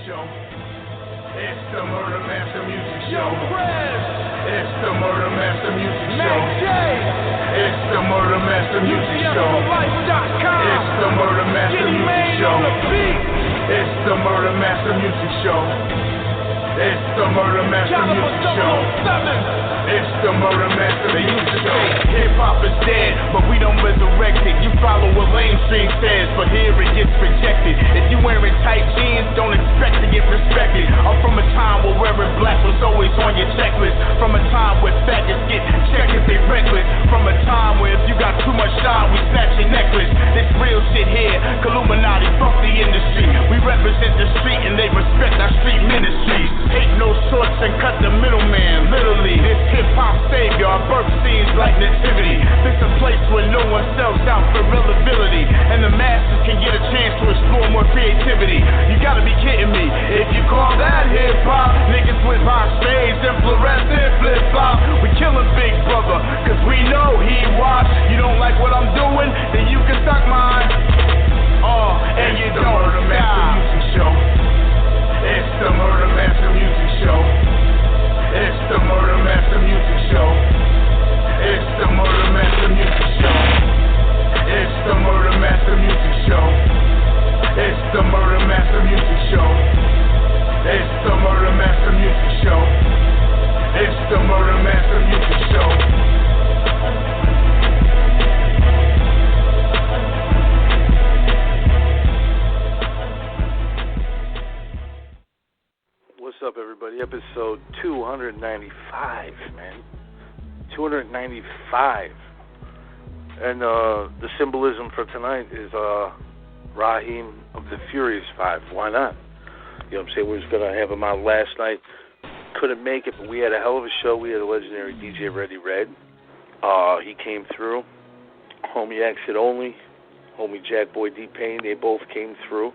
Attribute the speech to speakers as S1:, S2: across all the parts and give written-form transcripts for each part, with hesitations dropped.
S1: Show. It's the Murder Master Music Show. It's the Murder Master Music Show. It's the Murder Master Music Show. It's the Murder Master Music Show. It's the Murder Master Music Show. It's the Murder Master Music Show. It's the Murder Master Music Show. Hip hop is dead, but we don't resurrect it. You follow what mainstream says, but here it gets rejected. If you wearing tight jeans, don't expect to get respected. I'm from a time where wearing black was always on your checklist. From a time where faggots get checked if they reckless. From a time where if you got too much shine, we snatch your necklace. This real shit here, Illuminati, fuck the industry. We represent the street and they respect our street ministries. Hate no shorts and cut the middleman, literally. This hip-hop savior, our birth scenes like nativity. This a place where no one sells out for relevability, and the masses can get a chance to explore more creativity. You gotta be kidding me. If you call that hip-hop, niggas with high shades and fluorescent flip-flop. We killin' Big Brother, cause we know he watch. You don't like what I'm doing, then you can suck mine. And you don't stop. It's the Murder Master Music Show. It's the Murder Master Music Show. It's the Murder Master Music Show. It's the Murder Master Music Show. It's the Murder Master Music Show. It's the Murder Master Music Show. It's the Murder Master Music Show.
S2: What's up, everybody? Episode 295, man. 295. And the symbolism for tonight is Rahiem of the Furious Five. Why not? You know what I'm saying? We was going to have him out last night. Couldn't make it, but we had a hell of a show. We had a legendary DJ Ready Red. He came through. Homie Exit Only. Homie Jack Boy D-Pain. They both came through.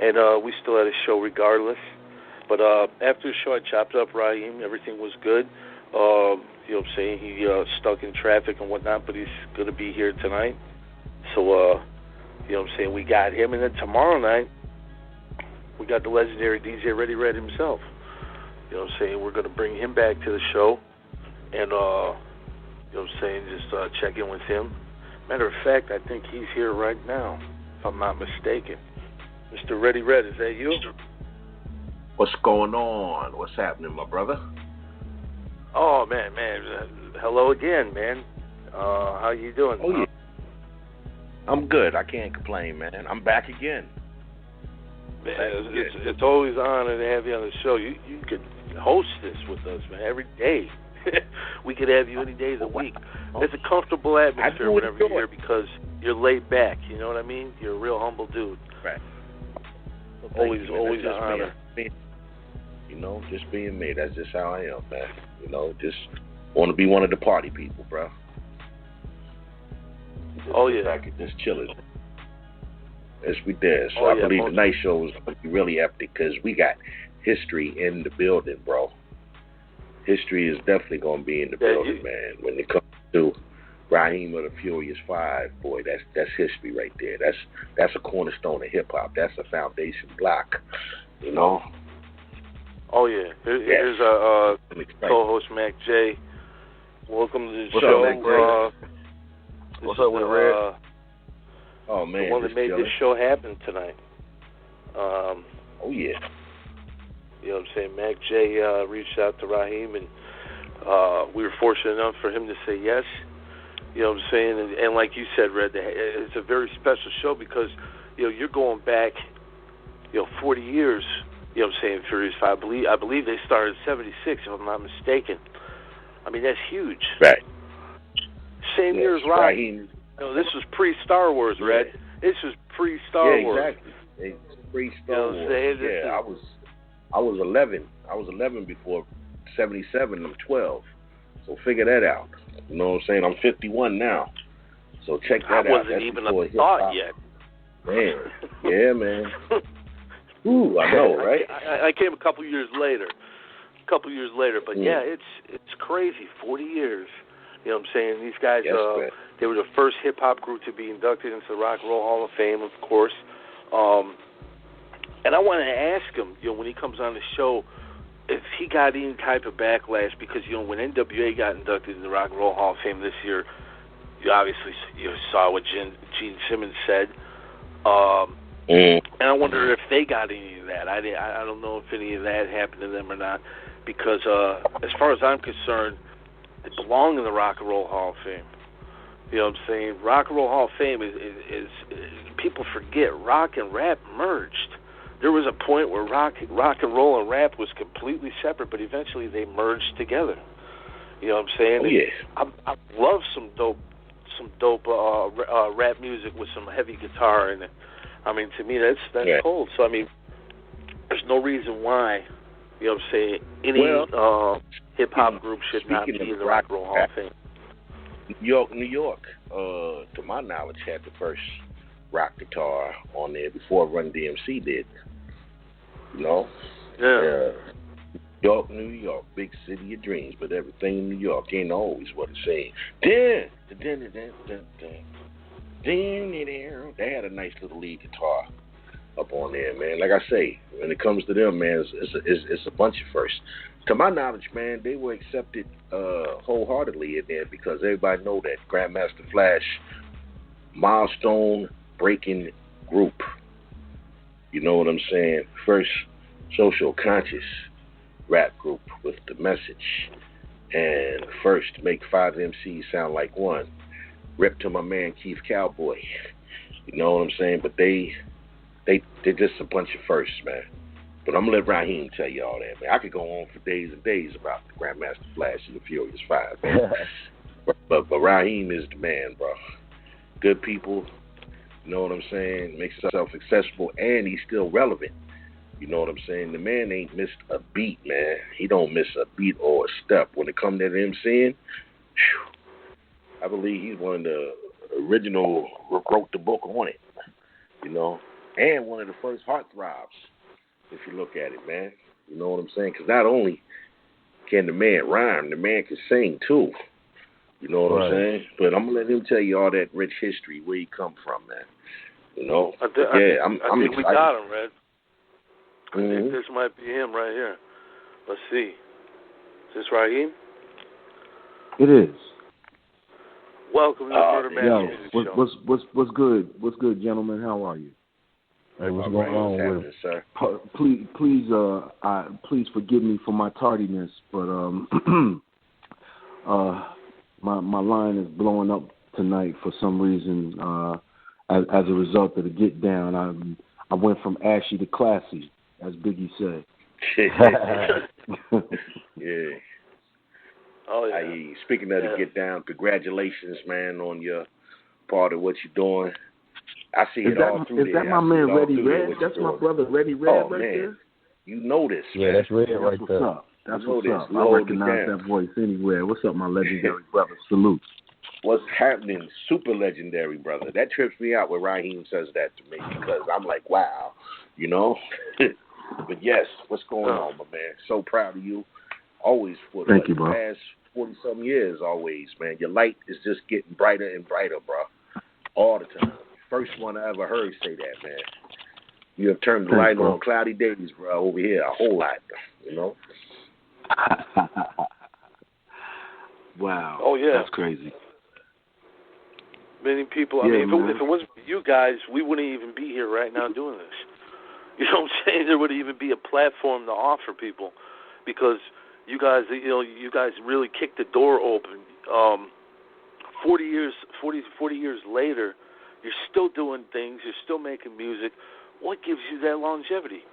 S2: And we still had a show regardless. But after the show, I chopped up Rahiem. Everything was good. You know what I'm saying? He stuck in traffic and whatnot, but he's going to be here tonight. So, you know what I'm saying? We got him. And then tomorrow night, we got the legendary DJ Ready Red himself. You know what I'm saying? We're going to bring him back to the show. And, you know what I'm saying? Just check in with him. Matter of fact, I think he's here right now, if I'm not mistaken. Mr. Ready Red, is that you?
S3: What's going on? What's happening, my brother?
S2: Oh, man. Hello again, man. How you doing?
S3: Oh, yeah. I'm good. I can't complain, man. I'm back again.
S2: Man, it's always an honor to have you on the show. You could host this with us, man, every day. We could have you any day of the week. It's a comfortable atmosphere whenever you're here because you're laid back. You know what I mean? You're a real humble dude.
S3: Right. Well,
S2: always an honor.
S3: You know, just being me. That's just how I am, man. You know, just want to be one of the party people, bro. I could just chill it. Yes, we did. So I believe the night show was going to be really epic because we got history in the building, bro. History is definitely going to be in the building, man. When it comes to Rahiem of the Furious Five, boy, that's history right there. That's a cornerstone of hip hop. That's a foundation block, you know.
S2: Oh yeah, here's our co-host Mac J. Welcome to the show.
S3: What's up, Mac J? What's up with Red? Oh man,
S2: the one that made this show happen tonight.
S3: Oh yeah.
S2: You know what I'm saying? Mac J reached out to Rahiem, and we were fortunate enough for him to say yes. You know what I'm saying? And like you said, Red, it's a very special show because you're going back 40 years. You know what I'm saying? Furious 5. I believe they started in 76, if I'm not mistaken. I mean, that's huge.
S3: Right.
S2: Same year as Rahiem. This was pre-Star Wars, Red. Yeah. This was pre-Star Wars.
S3: Exactly. It's pre-Star Wars. I was 11. I was 11 before 77. I'm 12. So figure that out. You know what I'm saying? I'm 51 now. So check that out.
S2: I wasn't even a thought yet.
S3: Man. Yeah, man. Ooh, I know, right?
S2: I came a couple years later. But yeah, it's crazy. 40 years. You know what I'm saying? These guys, they were the first hip-hop group to be inducted into the Rock and Roll Hall of Fame, of course. And I want to ask him, when he comes on the show, if he got any type of backlash, because when N.W.A. got inducted in the Rock and Roll Hall of Fame this year, you obviously saw what Gene Simmons said, and I wonder if they got any of that. I don't know if any of that happened to them or not, because as far as I'm concerned, they belong in the Rock and Roll Hall of Fame. You know what I'm saying? Rock and Roll Hall of Fame is people forget, rock and rap merged. There was a point where rock and roll and rap was completely separate, but eventually they merged together. You know what I'm saying?
S3: Oh, yeah.
S2: I love some dope rap music with some heavy guitar in it. I mean, to me, that's cold. So I mean, there's no reason why. You know what I'm saying? Any hip hop group should not be in the Rock and Roll Hall of Fame.
S3: New York, to my knowledge, had the first rock guitar on there before Run DMC did. You know?
S2: Yeah.
S3: New York, big city of dreams, but everything in New York ain't always what it seems. They had a nice little lead guitar up on there, man. Like I say, when it comes to them, man, it's a bunch of firsts. To my knowledge, man, they were accepted wholeheartedly in there because everybody know that Grandmaster Flash, milestone breaking group. You know what I'm saying? First social conscious rap group with the message, and first to make 5 MCs sound like one. Rip to my man Keith Cowboy. You know what I'm saying? But they're just a bunch of firsts, man. But I'm gonna let Rahiem tell you all that, man. I could go on for days and days about the Grandmaster Flash and the Furious 5, man. but Rahiem is the man, bro. Good people, you know what I'm saying? Makes himself accessible, and he's still relevant. You know what I'm saying? The man ain't missed a beat, man. He don't miss a beat or a step. When it comes to MCing, I believe he's one of the original wrote the book on it, you know, and one of the first heartthrobs, if you look at it, man. You know what I'm saying? Because not only can the man rhyme, the man can sing, too. You know what I'm saying? But I'm going to let him tell you all that rich history, where he come from, man. You know?
S2: I think
S3: excited.
S2: We got him, Red. I
S3: Mm-hmm.
S2: think this might be him right here. Let's see. Is this Rahiem?
S4: It is.
S2: Welcome to the Murder Master Music Show.
S4: What's good? What's good, gentlemen? How are you?
S3: Hey, what's going on with it, sir?
S4: Please forgive me for my tardiness, but my line is blowing up tonight for some reason. As a result of the get down, I went from ashy to classy, as Biggie said.
S3: Yeah.
S2: Oh yeah.
S3: Speaking of the get down, congratulations, man, on your part of what you're doing. I see it all through there.
S4: Is that my man Reddy Red? That's my brother Reddy Red right there?
S3: You know this,
S5: yeah,
S3: man.
S5: That's Red right there.
S4: What's up? That's what's up. I recognize that voice anywhere. What's up, my legendary brother? Salute.
S3: What's happening? Super legendary, brother. That trips me out when Rahiem says that to me because I'm like, wow, you know? But yes, what's going on, my man? So proud of you. Always for
S4: Thank you, bro.
S3: The past 40-some years, always, man. Your light is just getting brighter and brighter, bro. All the time. First one I ever heard say that, man. You have turned the light on cloudy days, bro, over here a whole lot, you know?
S4: Wow.
S2: Oh, yeah.
S4: That's crazy.
S2: Many people, I mean, if it wasn't for you guys, we wouldn't even be here right now doing this. You know what I'm saying? There wouldn't even be a platform to offer people because you guys really kicked the door open. 40 years later, you're still doing things. You're still making music. What gives you that longevity?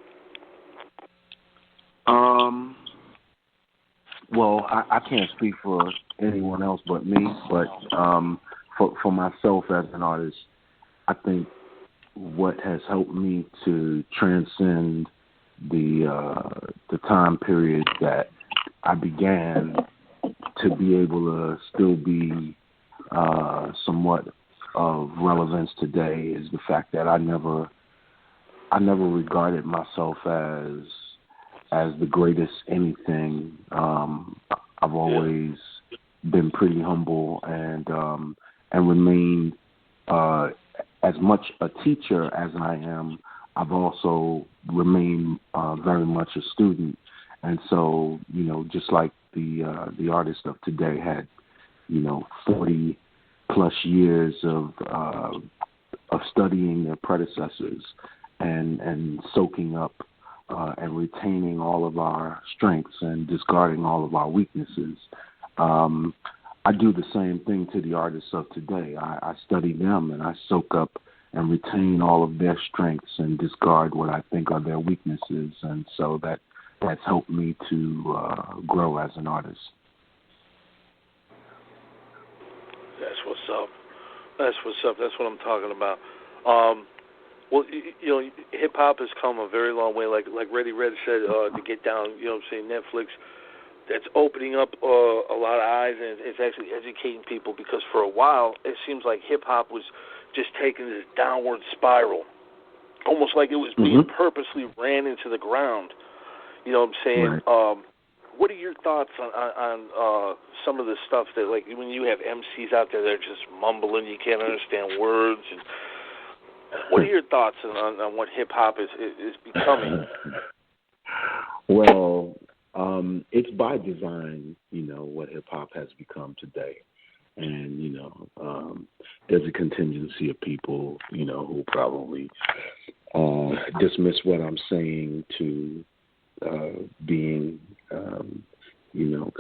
S4: Well, I can't speak for anyone else but me, but for myself as an artist, I think what has helped me to transcend the time period that I began to be able to still be somewhat of relevance today is the fact that I never regarded myself as the greatest anything. I've always been pretty humble and remained as much a teacher as I am I've also remained very much a student. And so, just like the artists of today had, 40 plus years of studying their predecessors and soaking up and retaining all of our strengths and discarding all of our weaknesses. I do the same thing to the artists of today. I study them and I soak up and retain all of their strengths and discard what I think are their weaknesses. And so that's helped me to grow as an artist.
S2: That's what's up. That's what's up. That's what I'm talking about. Well, hip hop has come a very long way. Like Ready Red said, to get down. Netflix. That's opening up a lot of eyes, and it's actually educating people, because for a while it seems like hip hop was just taking this downward spiral, almost like it was being purposely ran into the ground. You know what I'm saying?
S4: Right.
S2: What are your thoughts on some of the stuff that, like, when you have MCs out there that are just mumbling, you can't understand words, and what are your thoughts on what hip hop is becoming?
S4: Well, it's by design, what hip hop has become today. And, there's a contingency of people, who probably dismiss what I'm saying to being,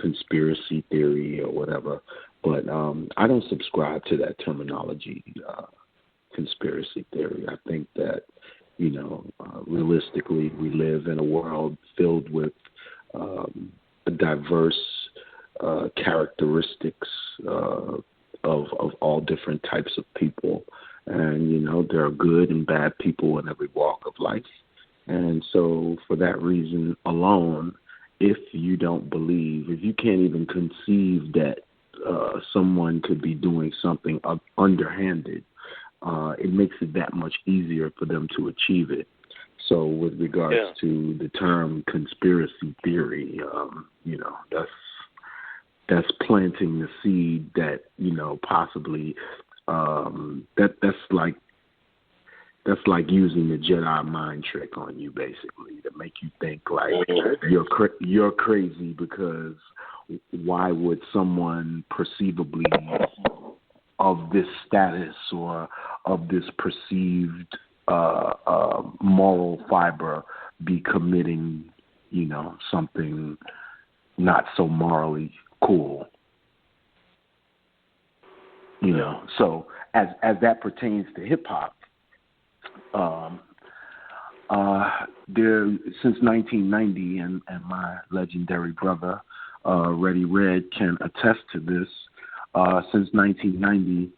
S4: conspiracy theory or whatever. But I don't subscribe to that terminology, conspiracy theory. I think that, realistically, we live in a world filled with diverse characteristics of all different types of people. And, there are good and bad people in every walk of life. And so for that reason alone, if you don't believe, if you can't even conceive that someone could be doing something underhanded, it makes it that much easier for them to achieve it. So with regards to the term conspiracy theory, that's planting the seed that, possibly that's like using the Jedi mind trick on you, basically, to make you think like you're crazy, because why would someone perceivably of this status or of this perceived moral fiber be committing, something not so morally cool? So as that pertains to hip hop, there since 1990, and my legendary brother Ready Red can attest to this. Since 1990,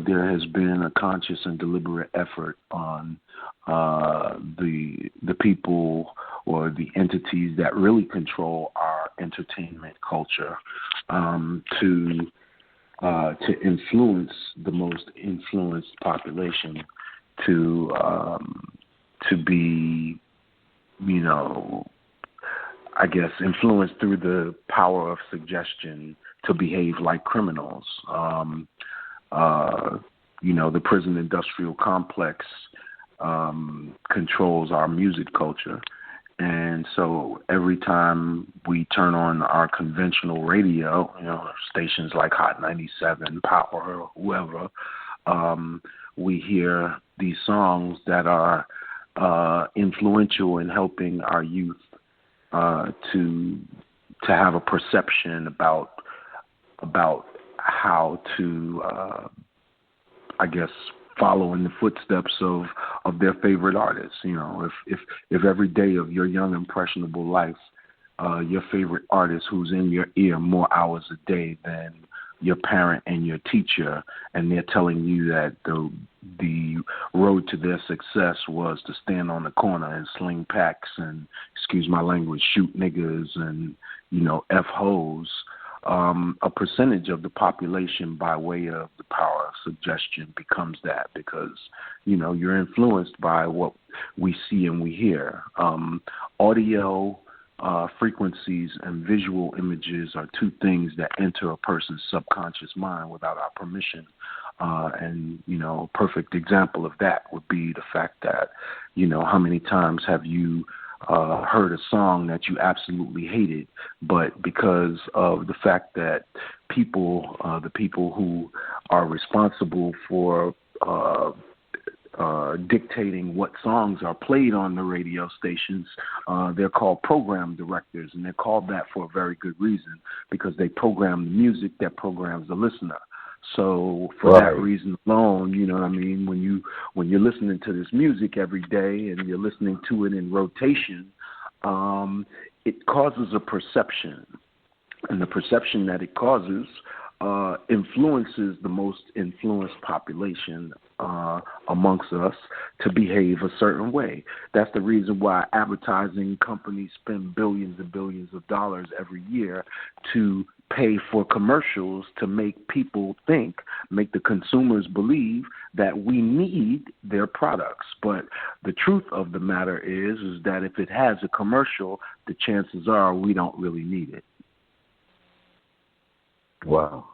S4: there has been a conscious and deliberate effort on the people or the entities that really control our entertainment culture to influence the most influenced population to be, I guess, influenced through the power of suggestion to behave like criminals. The prison industrial complex controls our music culture. And so every time we turn on our conventional radio, stations like Hot 97, Power, or whoever, we hear these songs that are influential in helping our youth to have a perception about how to, I guess, follow in the footsteps of their favorite artists. If every day of your young impressionable life, your favorite artist who's in your ear more hours a day than your parent and your teacher, and they're telling you that the road to their success was to stand on the corner and sling packs and, excuse my language, shoot niggas and, F hoes, a percentage of the population by way of the power of suggestion becomes that, because, you're influenced by what we see and we hear. Audio frequencies and visual images are two things that enter a person's subconscious mind without our permission. And, perfect example of that would be the fact that, how many times have you heard a song that you absolutely hated, but because of the fact that the people who are responsible for dictating what songs are played on the radio stations, they're called program directors, and they're called that for a very good reason, because they program the music that programs the listener. So for that reason alone, when you're listening to this music every day and you're listening to it in rotation, it causes a perception. And the perception that it causes influences the most influenced population amongst us to behave a certain way. That's the reason why advertising companies spend billions and billions of dollars every year to pay for commercials to make the consumers believe that we need their products. But the truth of the matter is that if it has a commercial, the chances are we don't really need it.
S3: Wow.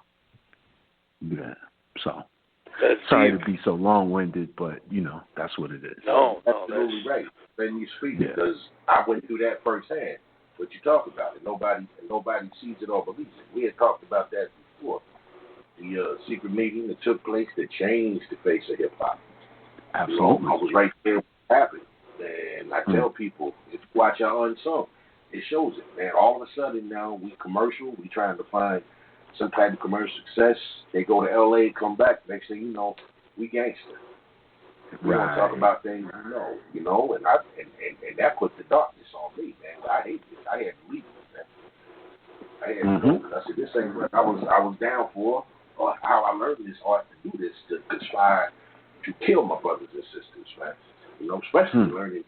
S4: Yeah. So, sorry to be so long-winded, but, that's what it is.
S3: No, absolutely right. Then you speak, because I went through that firsthand. What you talk about it, nobody sees it or believes it. We had talked about that before. The secret meeting that took place that changed the face of hip hop.
S4: Absolutely,
S3: I was right there when it happened, and I tell people, if you watch our Unsung, it shows it. Man, all of a sudden now we trying to find some type of commercial success. They go to L.A., come back. Next thing you know, we gangster. We don't talk about things and that put the darkness on me, man. I hate this. I had to leave it, man. I had to go. I said, this ain't what I was down for, or how I learned this art to do this, to conspire to kill my brothers and sisters, man. Especially learning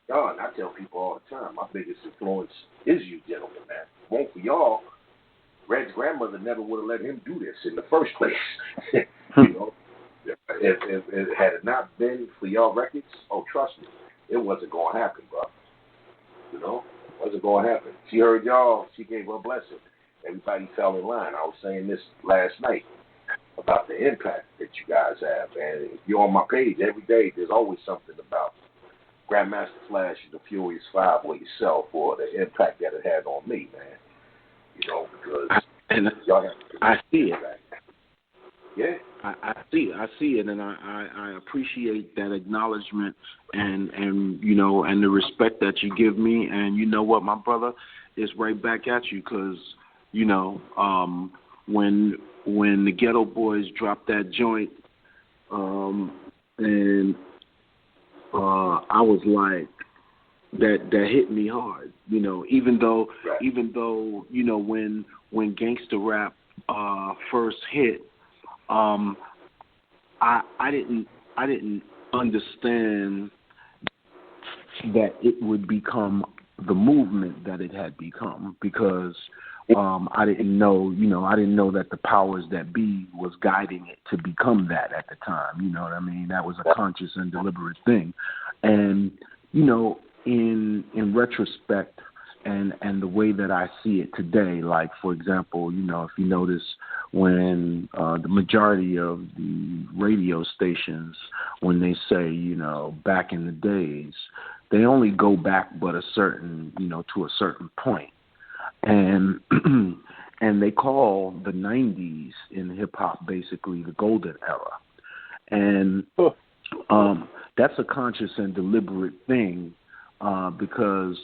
S3: God. I tell people all the time, my biggest influence is you gentlemen, man. If it won't for y'all, Red's grandmother never would have let him do this in the first place. If it had not been for y'all records, trust me, it wasn't going to happen, bro. It wasn't going to happen. She heard y'all, she gave her a blessing. Everybody fell in line. I was saying this last night about the impact that you guys have, man. If you're on my page every day, there's always something about Grandmaster Flash and the Furious Five or yourself, or the impact that it had on me, man. Because y'all have to
S4: I see it.
S3: Yeah.
S4: I see it, and I appreciate that acknowledgement and the respect that you give me. And you know what, my brother, it's right back at you, because when the Ghetto Boys dropped that joint, and I was like, that hit me hard. Even though when gangster rap first hit. I didn't understand that it would become the movement that it had become, because I didn't know that the powers that be was guiding it to become that at the time. You know what I mean? That was a conscious and deliberate thing. And in retrospect, and the way that I see it today, like, for example, if you notice, when the majority of the radio stations, when they say, back in the days, they only go back but to a certain point. And and they call the 90s in hip-hop basically the golden era. And that's a conscious and deliberate thing, because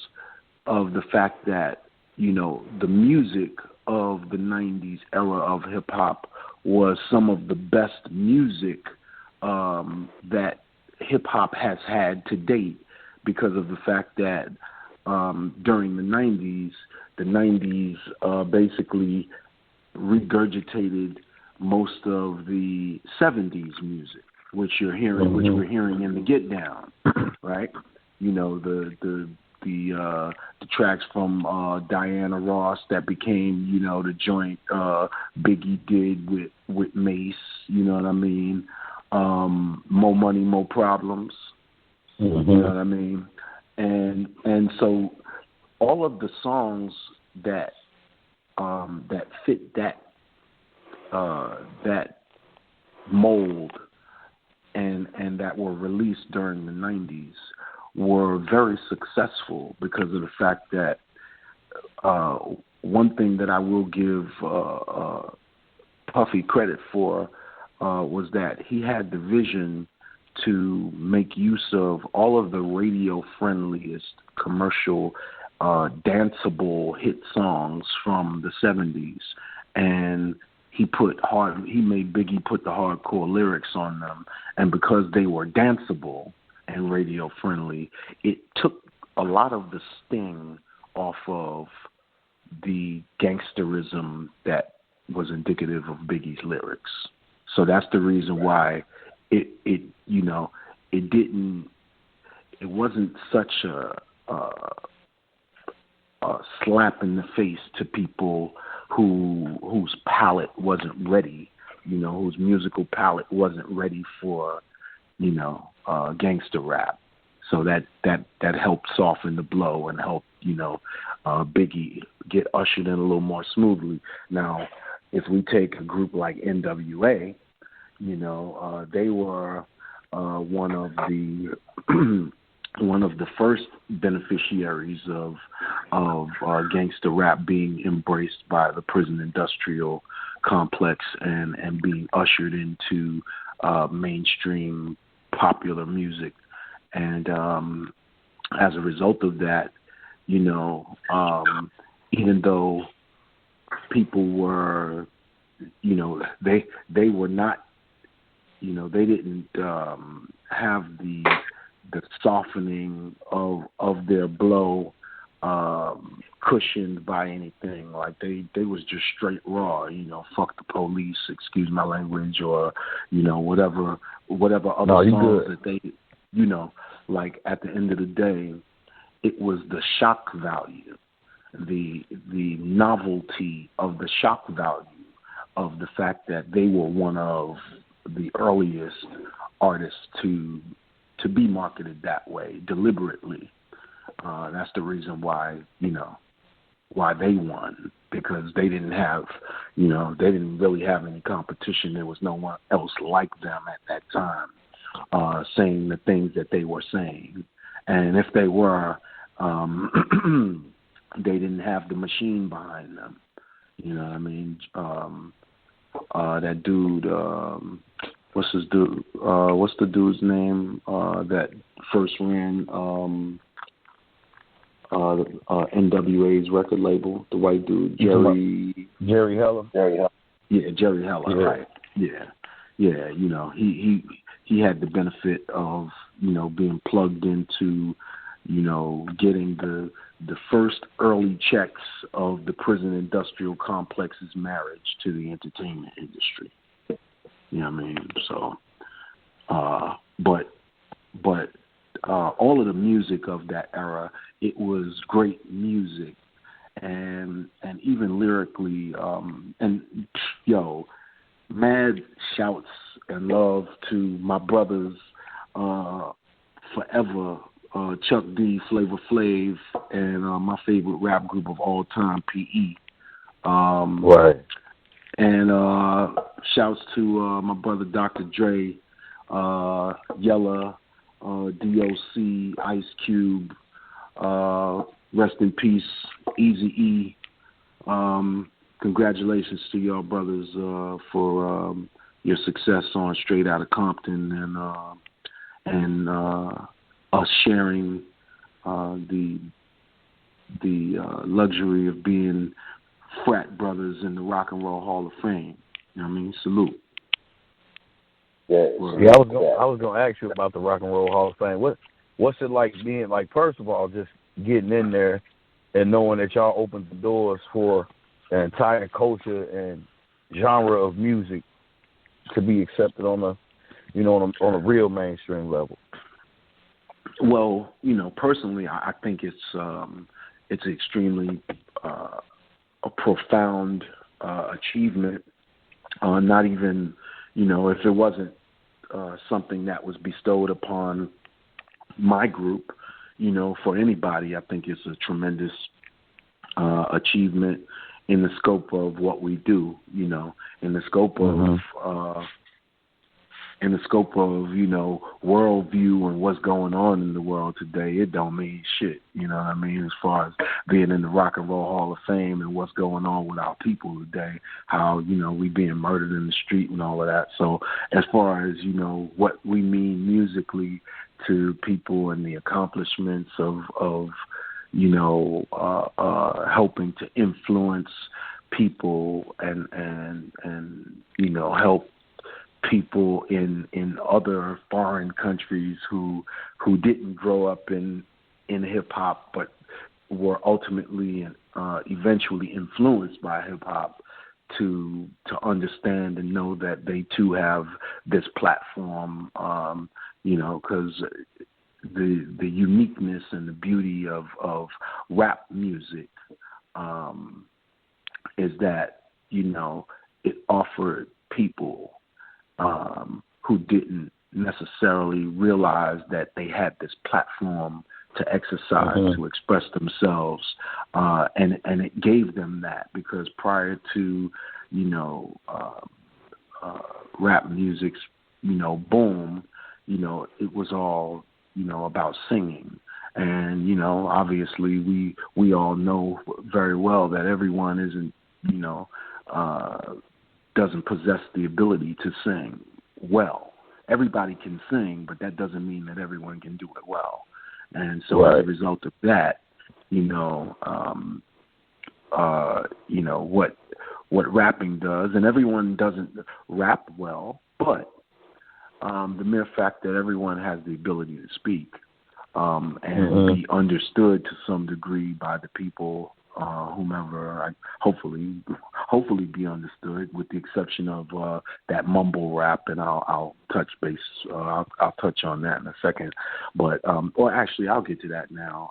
S4: of the fact that, the music of the 90s era of hip-hop was some of the best music that hip-hop has had to date, because of the fact that during the 90s basically regurgitated most of the 70s music, which we're hearing in the Get Down, right? The tracks from Diana Ross that became, the joint Biggie did with Mace, you know what I mean? More Money, More Problems, you know what I mean? And so all of the songs that mold and that were released during the 90s were very successful because of the fact that one thing that I will give Puffy credit for was that he had the vision to make use of all of the radio-friendliest commercial danceable hit songs from the 70s, and he made Biggie put the hardcore lyrics on them, and because they were danceable and radio-friendly, it took a lot of the sting off of the gangsterism that was indicative of Biggie's lyrics. So that's the reason why it wasn't such a slap in the face to people whose palate wasn't ready, whose musical palate wasn't ready for, gangster rap. So that helped soften the blow and helped, Biggie get ushered in a little more smoothly. Now, if we take a group like N.W.A, they were one of the first beneficiaries of gangster rap being embraced by the prison industrial complex and being ushered into mainstream popular music. And as a result of that, even though people were, they were not, they didn't have the softening of their blow cushioned by anything. Like they was just straight raw, fuck the police, excuse my language, or whatever other songs that they, like at the end of the day, it was the shock value, the novelty of the shock value of the fact that they were one of the earliest artists to be marketed that way deliberately. That's the reason why why they won, because they didn't have they didn't really have any competition. There was no one else like them at that time saying the things that they were saying, and if they were, they didn't have the machine behind them. You know what I mean? That dude, what's the dude's name that first ran N.W.A.'s record label? The white dude,
S5: Jerry Heller.
S4: Yeah, Jerry Heller. Yeah. Right. Yeah. He had the benefit of being plugged into getting the first early checks of the prison industrial complex's marriage to the entertainment industry. You know what I mean? So, but all of the music of that era, it was great music, and even lyrically, mad shouts and love to my brothers, forever. Chuck D, Flavor Flav, and my favorite rap group of all time, P.E.
S5: Right.
S4: And shouts to my brother Dr. Dre, Yella, D.O.C., Ice Cube, rest in peace, Eazy-E. Congratulations to y'all brothers for your success on Straight Outta Compton and us sharing the luxury of being frat brothers in the Rock and Roll Hall of Fame. You know what I mean? Salute.
S5: Yeah, I was gonna ask you about the Rock and Roll Hall of Fame. What's it like being, like, first of all, just getting in there and knowing that y'all opened the doors for the entire culture and genre of music to be accepted on a real mainstream level?
S4: Well, personally, I think it's extremely a profound achievement. Not even, if it wasn't something that was bestowed upon my group, for anybody, I think it's a tremendous achievement in the scope of what we do, in the scope of in the scope of, you know, worldview and what's going on in the world today, it don't mean shit. You know what I mean? As far as being in the Rock and Roll Hall of Fame and what's going on with our people today, how, you know, we being murdered in the street and all of that. So as far as, you know, what we mean musically to people and the accomplishments of you know, helping to influence people and you know, help people in other foreign countries who didn't grow up in hip hop but were ultimately eventually influenced by hip hop to understand and know that they too have this platform, you know, because the uniqueness and the beauty of rap music is that, you know, it offered people who didn't necessarily realize that they had this platform to exercise, to express themselves, and it gave them that, because prior to, you know, rap music's, you know, boom, you know, it was all, you know, about singing. And, you know, obviously we all know very well that everyone isn't, you know, doesn't possess the ability to sing well. Everybody can sing, but that doesn't mean that everyone can do it well. And so as a result of that, you know, what rapping does, and everyone doesn't rap well, but the mere fact that everyone has the ability to speak and be understood to some degree by the people, whomever, hopefully be understood, with the exception of that mumble rap, and I'll touch base. I'll touch on that in a second, but or actually I'll get to that now.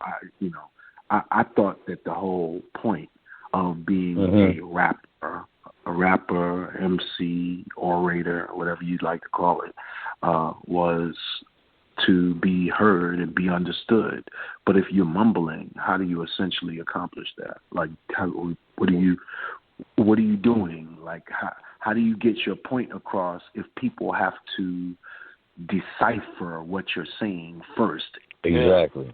S4: I thought that the whole point of being a rapper, MC, orator, whatever you'd like to call it, was to be heard and be understood. But if you're mumbling, how do you essentially accomplish that? Like, what are you doing? Like, how do you get your point across if people have to decipher what you're saying first?
S5: Exactly.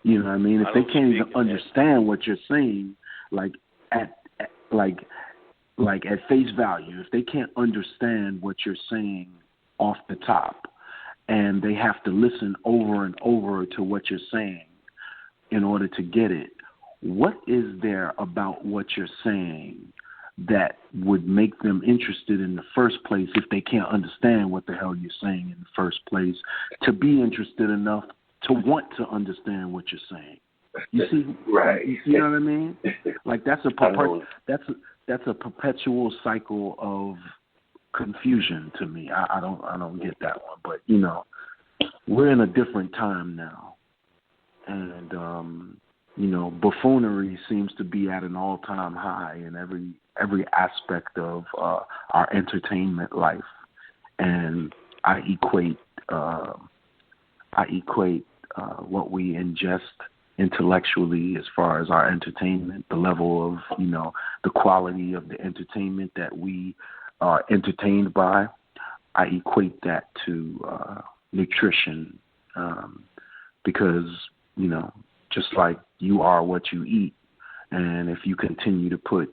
S4: You know what I mean? If they can't even understand what you're saying, like at face value, if they can't understand what you're saying off the top, and they have to listen over and over to what you're saying in order to get it, what is there about what you're saying that would make them interested in the first place if they can't understand what the hell you're saying in the first place, to be interested enough to want to understand what you're saying? You see,
S3: right?
S4: You know what I mean? Like that's a perpetual cycle of confusion to me. I don't get that one, but you know, we're in a different time now, and you know, buffoonery seems to be at an all-time high in every aspect of our entertainment life, and I equate what we ingest intellectually as far as our entertainment, the level of, you know, the quality of the entertainment that we are entertained by, I equate that to nutrition, because, you know, just like you are what you eat, and if you continue to put,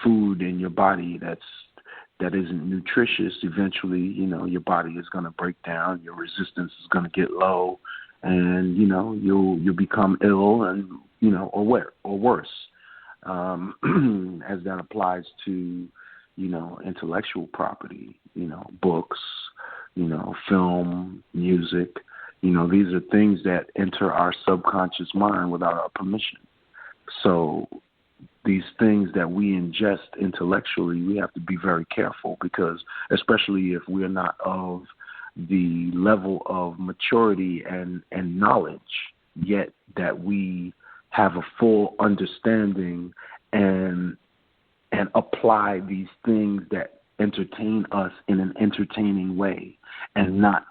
S4: food in your body that isn't nutritious, eventually, you know, your body is going to break down, your resistance is going to get low, and, you know, you'll become ill, and, you know, or worse, as that applies to, you know, intellectual property, you know, books, you know, film, music. You know, these are things that enter our subconscious mind without our permission. So these things that we ingest intellectually, we have to be very careful, because especially if we're not of the level of maturity and knowledge yet that we have a full understanding and apply these things that entertain us in an entertaining way, and not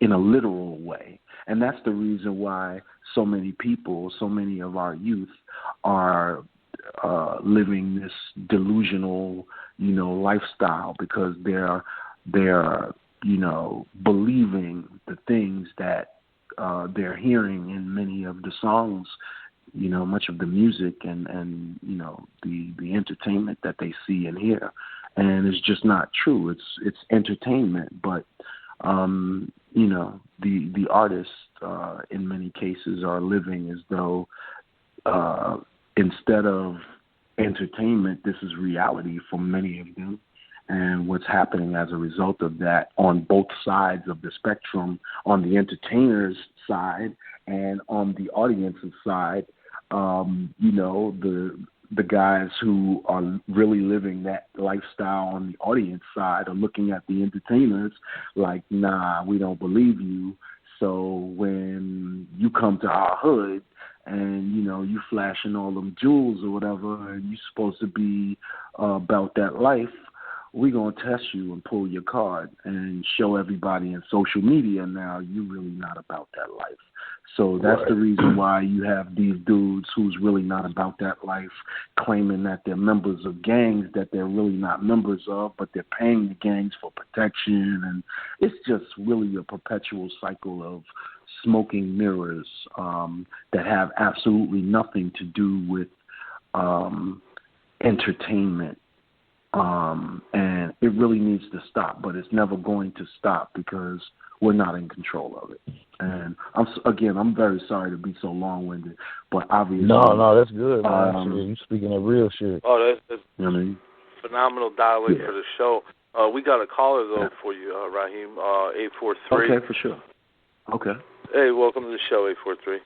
S4: in a literal way. And that's the reason why so many people, so many of our youth are living this delusional, lifestyle because they're believing the things that they're hearing in many of the songs, much of the music and the entertainment that they see and hear. And it's just not true. It's entertainment, but the artists in many cases are living as though instead of entertainment, this is reality for many of them. And what's happening as a result of that on both sides of the spectrum, on the entertainer's side and on the audience's side, the guys who are really living that lifestyle on the audience side are looking at the entertainers like, nah, we don't believe you. So when you come to our hood and, you flashing all them jewels or whatever, and you're supposed to be about that life, we're going to test you and pull your card and show everybody in social media now you're really not about that life. So that's the reason why you have these dudes who's really not about that life claiming that they're members of gangs that they're really not members of, but they're paying the gangs for protection. And it's just really a perpetual cycle of smoking mirrors that have absolutely nothing to do with entertainment. And it really needs to stop, but it's never going to stop because we're not in control of it. And I'm very sorry to be so long-winded, but obviously...
S5: No, that's good, man. You speaking of real shit.
S2: Oh, that's phenomenal dialect for the show. We got a caller, though, for you, Rahiem, 843.
S4: Okay, for sure. Okay.
S2: Hey, welcome to the show, 843.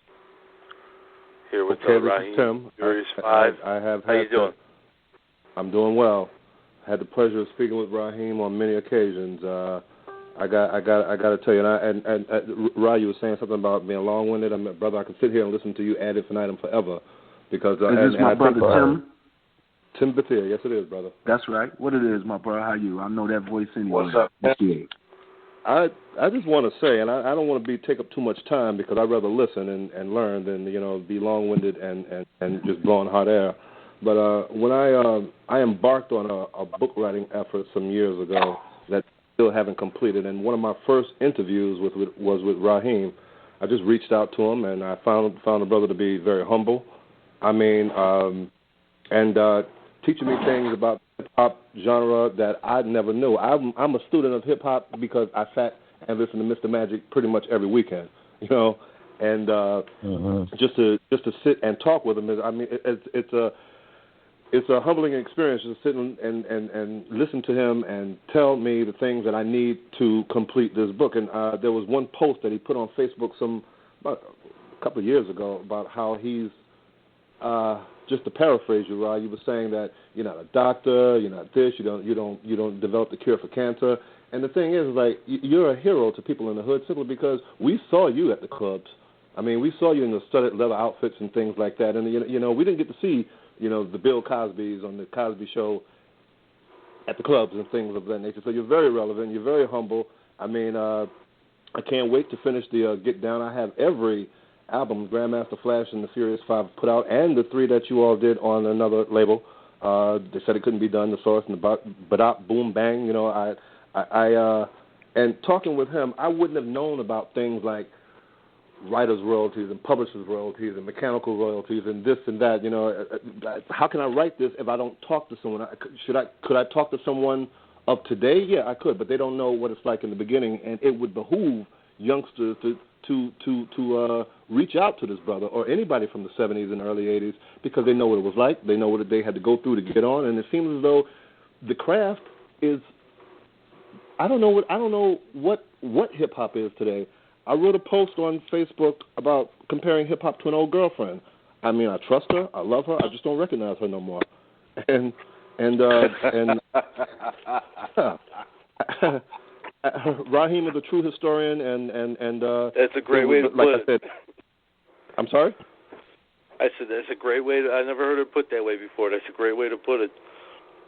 S2: Here with Rahiem,
S6: Tim.
S2: Furious 5. How you doing?
S6: I'm doing well. Had the pleasure of speaking with Rahiem on many occasions. I got to tell you, and Ra, you were saying something about being long-winded. Brother, I can sit here and listen to you ad infinitum forever because.
S4: Is this my brother Tim?
S6: Tim Bethia, yes, it is, brother.
S4: That's right. What it is, my brother? How you? I know that voice anyway.
S2: What's up?
S6: I just want to say, and I don't want to take up too much time because I'd rather listen and learn than be long-winded and just blowing hot air. But when I embarked on a book writing effort some years ago that I still haven't completed, and one of my first interviews was with Rahiem. I just reached out to him, and I found the brother to be very humble. I mean, and teaching me things about the hip-hop genre that I never knew. I'm a student of hip-hop because I sat and listened to Mr. Magic pretty much every weekend, and just to sit and talk with him. It's a humbling experience to sit and listen to him and tell me the things that I need to complete this book. And there was one post that he put on Facebook about a couple of years ago about how he's, just to paraphrase you, Rod, you were saying that you're not a doctor, you're not this, you don't develop the cure for cancer. And the thing is, like, you're a hero to people in the hood simply because we saw you at the clubs. I mean, we saw you in the studded leather outfits and things like that. And, we didn't get to see the Bill Cosbys on the Cosby Show at the clubs and things of that nature. So you're very relevant. You're very humble. I mean, I can't wait to finish the Get Down. I have every album Grandmaster Flash and the Furious 5 put out, and the 3 that you all did on another label. They said it couldn't be done, The Source and the Badop Boom Bang. And talking with him, I wouldn't have known about things like writers' royalties and publishers' royalties and mechanical royalties and this and that. How can I write this if I don't talk to someone? Could I talk to someone of today? Yeah, I could, but they don't know what it's like in the beginning, and it would behoove youngsters to reach out to this brother or anybody from the 70s and early 80s because they know what it was like. They know what they had to go through to get on, and it seems as though the craft is. I don't know what hip hop is today. I wrote a post on Facebook about comparing hip hop to an old girlfriend. I mean, I trust her, I love her, I just don't recognize her no more. And Rahiem is a true historian, and
S2: that's a great way to put it.
S6: I said, I'm sorry?
S2: I said that's a great way. I never heard it put that way before. That's a great way to put it.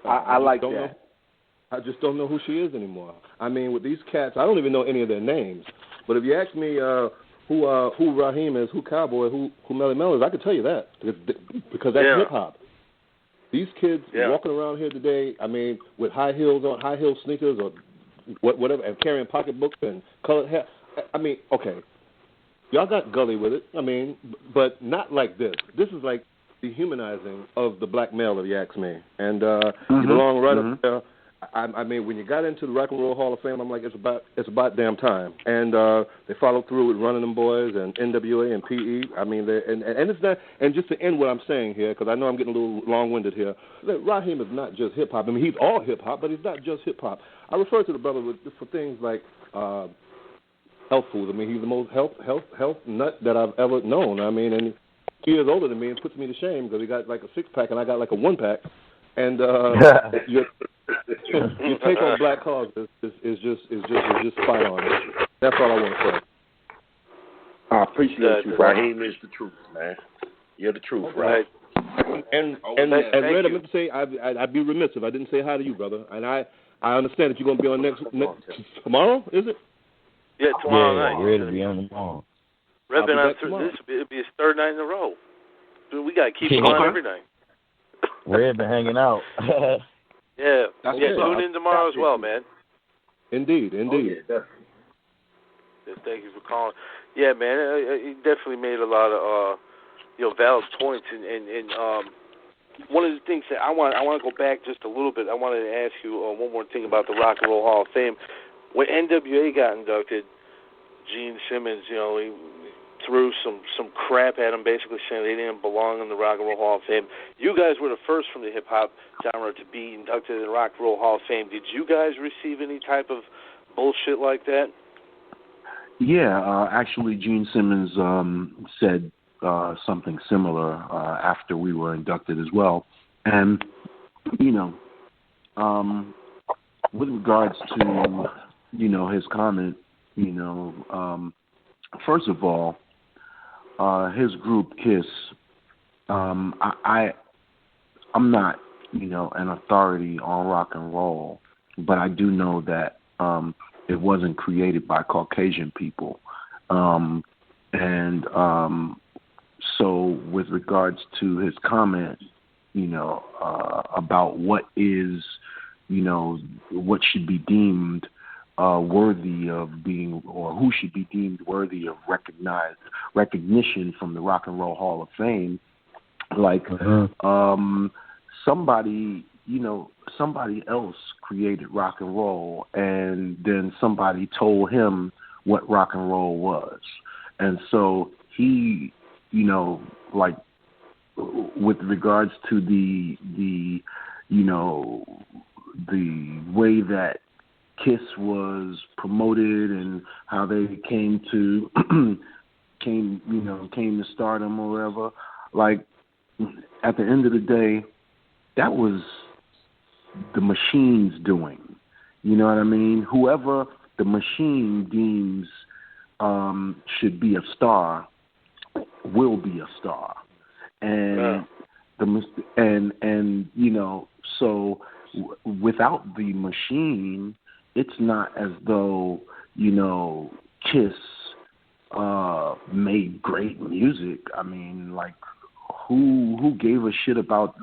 S4: I like that.
S6: I just don't know who she is anymore. I mean, with these cats, I don't even know any of their names. But if you ask me who Rahiem is, who Cowboy, who Melly Mel is, I could tell you that because that's hip hop. These kids walking around here today, I mean, with high heel sneakers or whatever, and carrying pocketbooks and colored hair. I mean, okay, y'all got gully with it. I mean, but not like this. This is like dehumanizing of the black male, if you ask me. And you belong right up there. I mean, when you got into the Rock and Roll Hall of Fame, I'm like, it's about damn time. And they followed through with Running Them Boys and N.W.A. and P.E. I mean, and it's not. And just to end what I'm saying here, because I know I'm getting a little long-winded here. Look, Rahiem is not just hip hop. I mean, he's all hip hop, but he's not just hip hop. I refer to the brother for things like health food. I mean, he's the most health nut that I've ever known. I mean, and he is older than me and puts me to shame because he got like a 6-pack and I got like a 1-pack. And your take on black causes is just spot on. That's all I want to say.
S3: I appreciate you. Rahiem is the truth, man. You're the truth, right?
S6: And Red, I meant to say I'd be remiss if I didn't say hi to you, brother. And I understand that you're going to be on next tomorrow. Is it?
S2: Yeah, tomorrow night.
S5: Red will be on tomorrow.
S2: Red been on through this. It'll be his third night in a row. Dude, we got to keep it on every night.
S5: Red been hanging out.
S2: Tune in tomorrow as well, man.
S6: Indeed.
S2: Thank you for calling. Yeah, man, he definitely made a lot of valid points, and one of the things that I want to go back just a little bit. I wanted to ask you one more thing about the Rock and Roll Hall of Fame. When N.W.A. got inducted, Gene Simmons, he threw some crap at him, basically saying they didn't belong in the Rock and Roll Hall of Fame. You guys were the first from the hip-hop genre to be inducted in the Rock and Roll Hall of Fame. Did you guys receive any type of bullshit like that?
S4: Yeah, actually, Gene Simmons said something similar after we were inducted as well. And, with regards to, his comment, first of all, his group KISS, I'm not, an authority on rock and roll, but I do know that it wasn't created by Caucasian people. So with regards to his comment, about what is, what should be deemed worthy of being, or who should be deemed worthy of recognition from the Rock and Roll Hall of Fame, like somebody else created rock and roll, and then somebody told him what rock and roll was, and so he, like with regards to the way that KISS was promoted and how they came to stardom or whatever. Like, at the end of the day, that was the machine's doing. You know what I mean? Whoever the machine deems should be a star will be a star, and so without the machine, it's not as though KISS made great music. I mean, like, who gave a shit about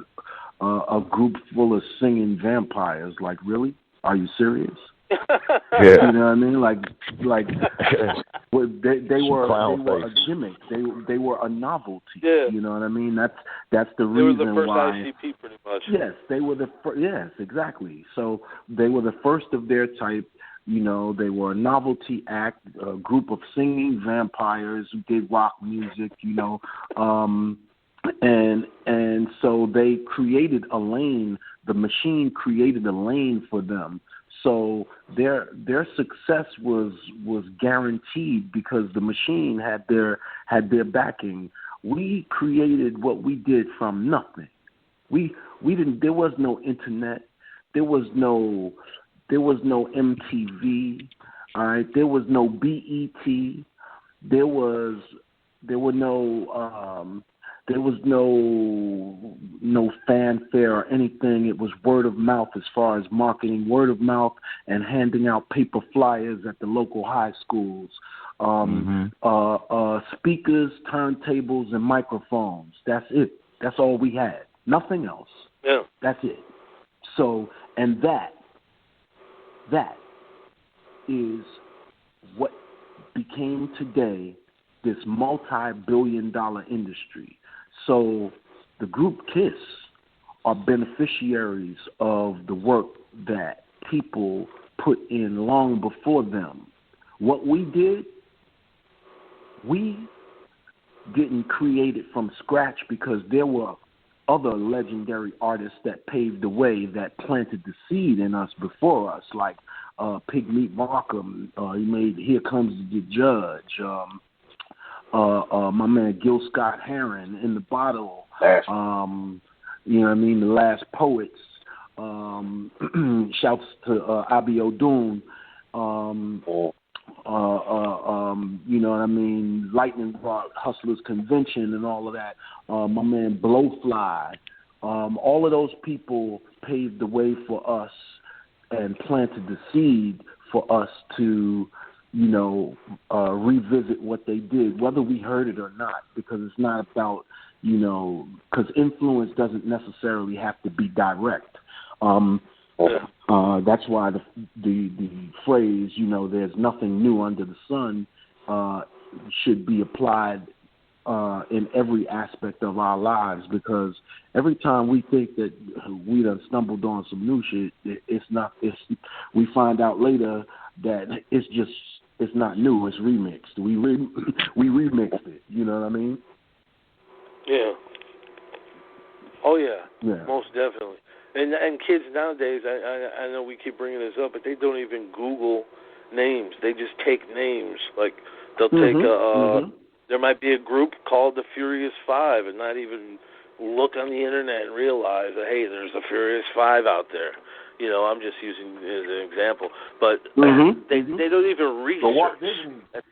S4: a group full of singing vampires? Like, really? Are you serious?
S5: Yeah.
S4: You know what I mean? Like they were a gimmick. They were a novelty.
S2: Yeah.
S4: You know what I mean? That's the reason why.
S2: They were the first ICP, pretty much.
S4: Yes, they were yes, exactly. So they were the first of their type. They were a novelty act, a group of singing vampires who did rock music. And so they created a lane. The machine created a lane for them. So their success was guaranteed because the machine had their backing. We created what we did from nothing. We didn't. There was no internet. There was no MTV. All right. There was no BET. There was no fanfare or anything. It was word of mouth as far as marketing, word of mouth and handing out paper flyers at the local high schools. Speakers, turntables, and microphones. That's it. That's all we had. Nothing else.
S2: Yeah.
S4: That's it. So, and that is what became today this multi-billion-dollar industry. So the group KISS are beneficiaries of the work that people put in long before them. What we did, we didn't create it from scratch because there were other legendary artists that paved the way, that planted the seed in us before us, like Pigmeat Markham. He made Here Comes the Judge. My man Gil Scott-Heron, In the Bottle. You know what I mean? The Last Poets. Shouts to Abi O'Doon. You know what I mean? Lightning Rod, Hustlers Convention, and all of that. My man Blowfly. All of those people paved the way for us and planted the seed for us to, you know, revisit what they did, whether we heard it or not, because it's not about, you know, because influence doesn't necessarily have to be direct. That's why the phrase, you know, there's nothing new under the sun, should be applied in every aspect of our lives, because every time we think that we done stumbled on some new shit, we find out later that it's not new, it's remixed. We remixed it, you know what I mean?
S2: Yeah. Oh yeah. Most definitely. And kids nowadays, I know we keep bringing this up, but they don't even Google names. They just take names. Like they'll take there might be a group called the Furious Five, and not even look on the internet and realize that, hey, there's a Furious Five out there. You know, I'm just using it as an example, but they don't even research. That's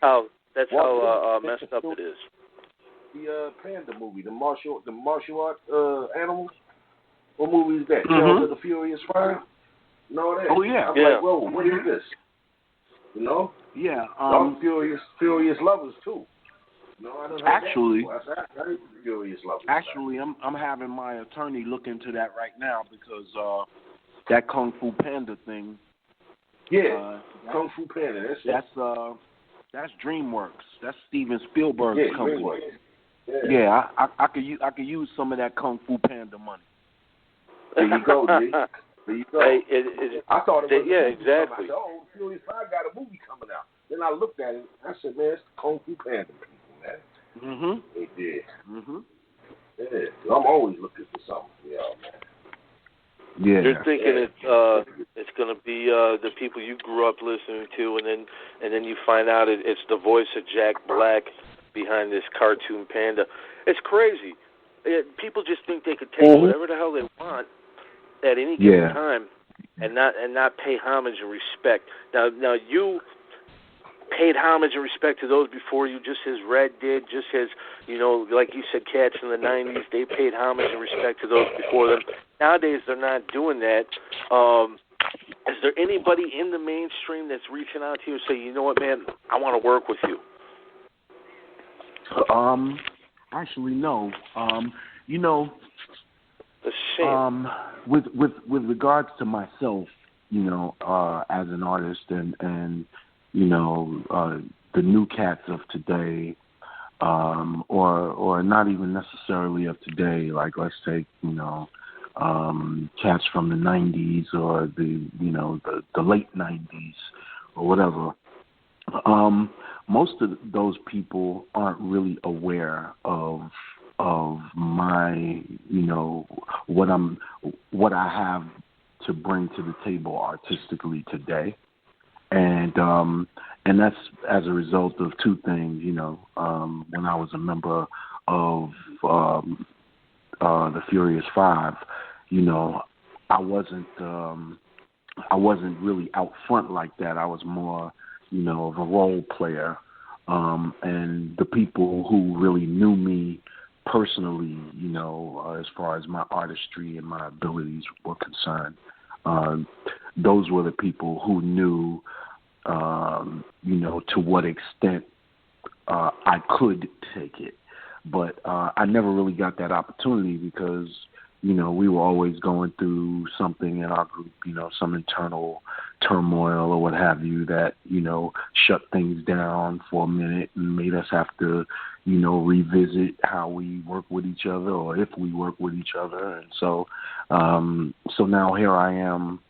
S2: how messed up it is.
S3: The Panda movie, the martial art animals. What movie is that? Tales of the Furious Five? No, that.
S4: Oh yeah.
S3: I'm like, whoa, what is this? You know?
S4: Yeah.
S3: Furious Lovers too. No, I don't
S4: actually,
S3: that. Furious Lovers.
S4: Actually, I'm having my attorney look into that right now, because that Kung Fu Panda thing.
S3: Yeah. Kung Fu Panda.
S4: That's DreamWorks. That's Steven Spielberg's company.
S3: DreamWorks.
S4: Yeah, I could use some of that Kung Fu Panda money.
S3: There you go, G. There you go.
S2: Hey,
S3: I thought it was
S2: exactly.
S3: I said, oh, Furious 5 got a movie coming out. Then I looked at it. I said, man, it's the Kung Fu Panda people, man. They did. Yeah. I'm always looking for something. Yeah, man.
S4: Yeah.
S2: You're thinking it's going to be the people you grew up listening to, and then you find out it's the voice of Jack Black behind this cartoon panda. It's crazy. People just think they could take whatever the hell they want at any given time, and not pay homage and respect. Now you paid homage and respect to those before you, just as Red did, just as, you know, like you said, cats in the 90s, they paid homage and respect to those before them. Nowadays, they're not doing that. Is there anybody in the mainstream that's reaching out to you and saying, you know what, man, I want to work with you?
S4: Actually, no. You know,
S2: a shame.
S4: With regards to myself, you know, as an artist, and you know, the new cats of today, or not even necessarily of today. Like, let's take, you know, cats from the 90s, or the late 90s, or whatever. Most of those people aren't really aware of my, you know, what I have to bring to the table artistically today, and that's as a result of two things. You know, when I was a member of the Furious Five, you know, I wasn't really out front like that. I was more, you know, of a role player, and the people who really knew me personally, you know, as far as my artistry and my abilities were concerned, those were the people who knew, you know, to what extent I could take it. But I never really got that opportunity because, we were always going through something in our group, some internal turmoil or what have you that, shut things down for a minute and made us have to, revisit how we work with each other or if we work with each other. And so now here I am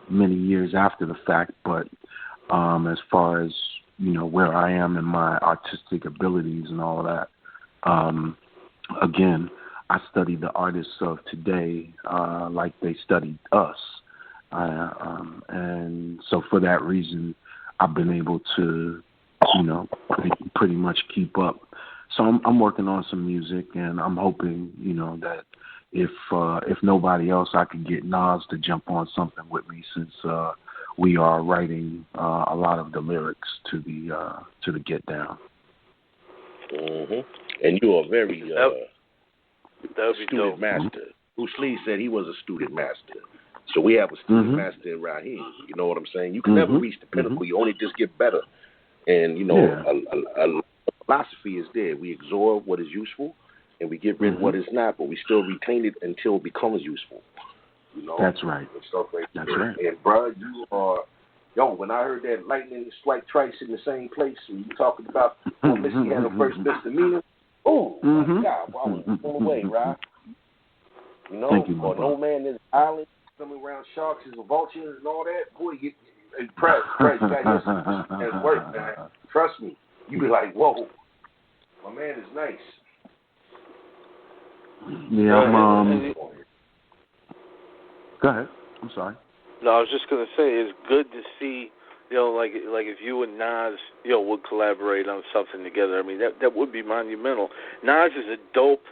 S4: many years after the fact, but as far as, where I am in my artistic abilities and all of that, again, I study the artists of today like they studied us. And so for that reason, I've been able to, pretty much keep up. So I'm working on some music, and I'm hoping, that if nobody else, I can get Nas to jump on something with me, since we are writing a lot of the lyrics to the Get Down.
S3: Mm-hmm. And you are very student
S2: dope.
S3: master. Bruce Lee said he was a student master. So we have a student master in Rahiem. You know what I'm saying? You can never reach the pinnacle. You only just get better. And, a philosophy is there. We absorb what is useful, and we get rid of what is not, but we still retain it until it becomes useful.
S4: That's right.
S3: And stuff like
S4: That's
S3: that.
S4: right.
S3: And, bro, you are... Yo, when I heard that lightning strike twice in the same place, and you talking about Missy had her first misdemeanor, my God, I was blown away, right?
S4: Thank you,
S3: or no man in the island, coming around sharks and vultures and all that. Boy, you Christ, got his work, man. Trust me. You be like, whoa, my man is nice.
S4: Yeah, go ahead. I'm sorry.
S2: No, I was just gonna say it's good to see, like if you and Nas, would collaborate on something together. I mean, that would be monumental. Nas is a dope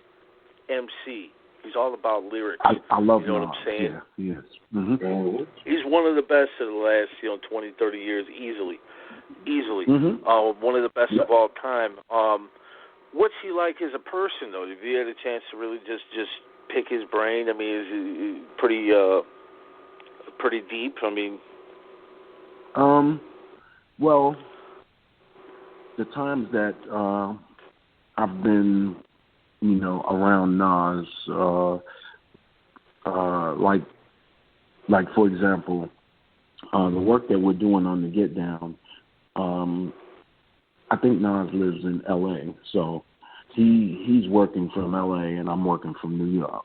S2: MC. He's all about lyrics.
S4: I love
S2: Nas. What I'm saying?
S4: Yeah, he is. Mm-hmm.
S2: He's one of the best of the last, 20, 30 years, easily. One of the best of all time. What's he like as a person, though? Have you had a chance to really just pick his brain? I mean, is he pretty deep? I mean,
S4: well, the times that I've been, around Nas, like for example, the work that we're doing on the Get Down. I think Nas lives in L.A., so he's working from L.A. and I'm working from New York.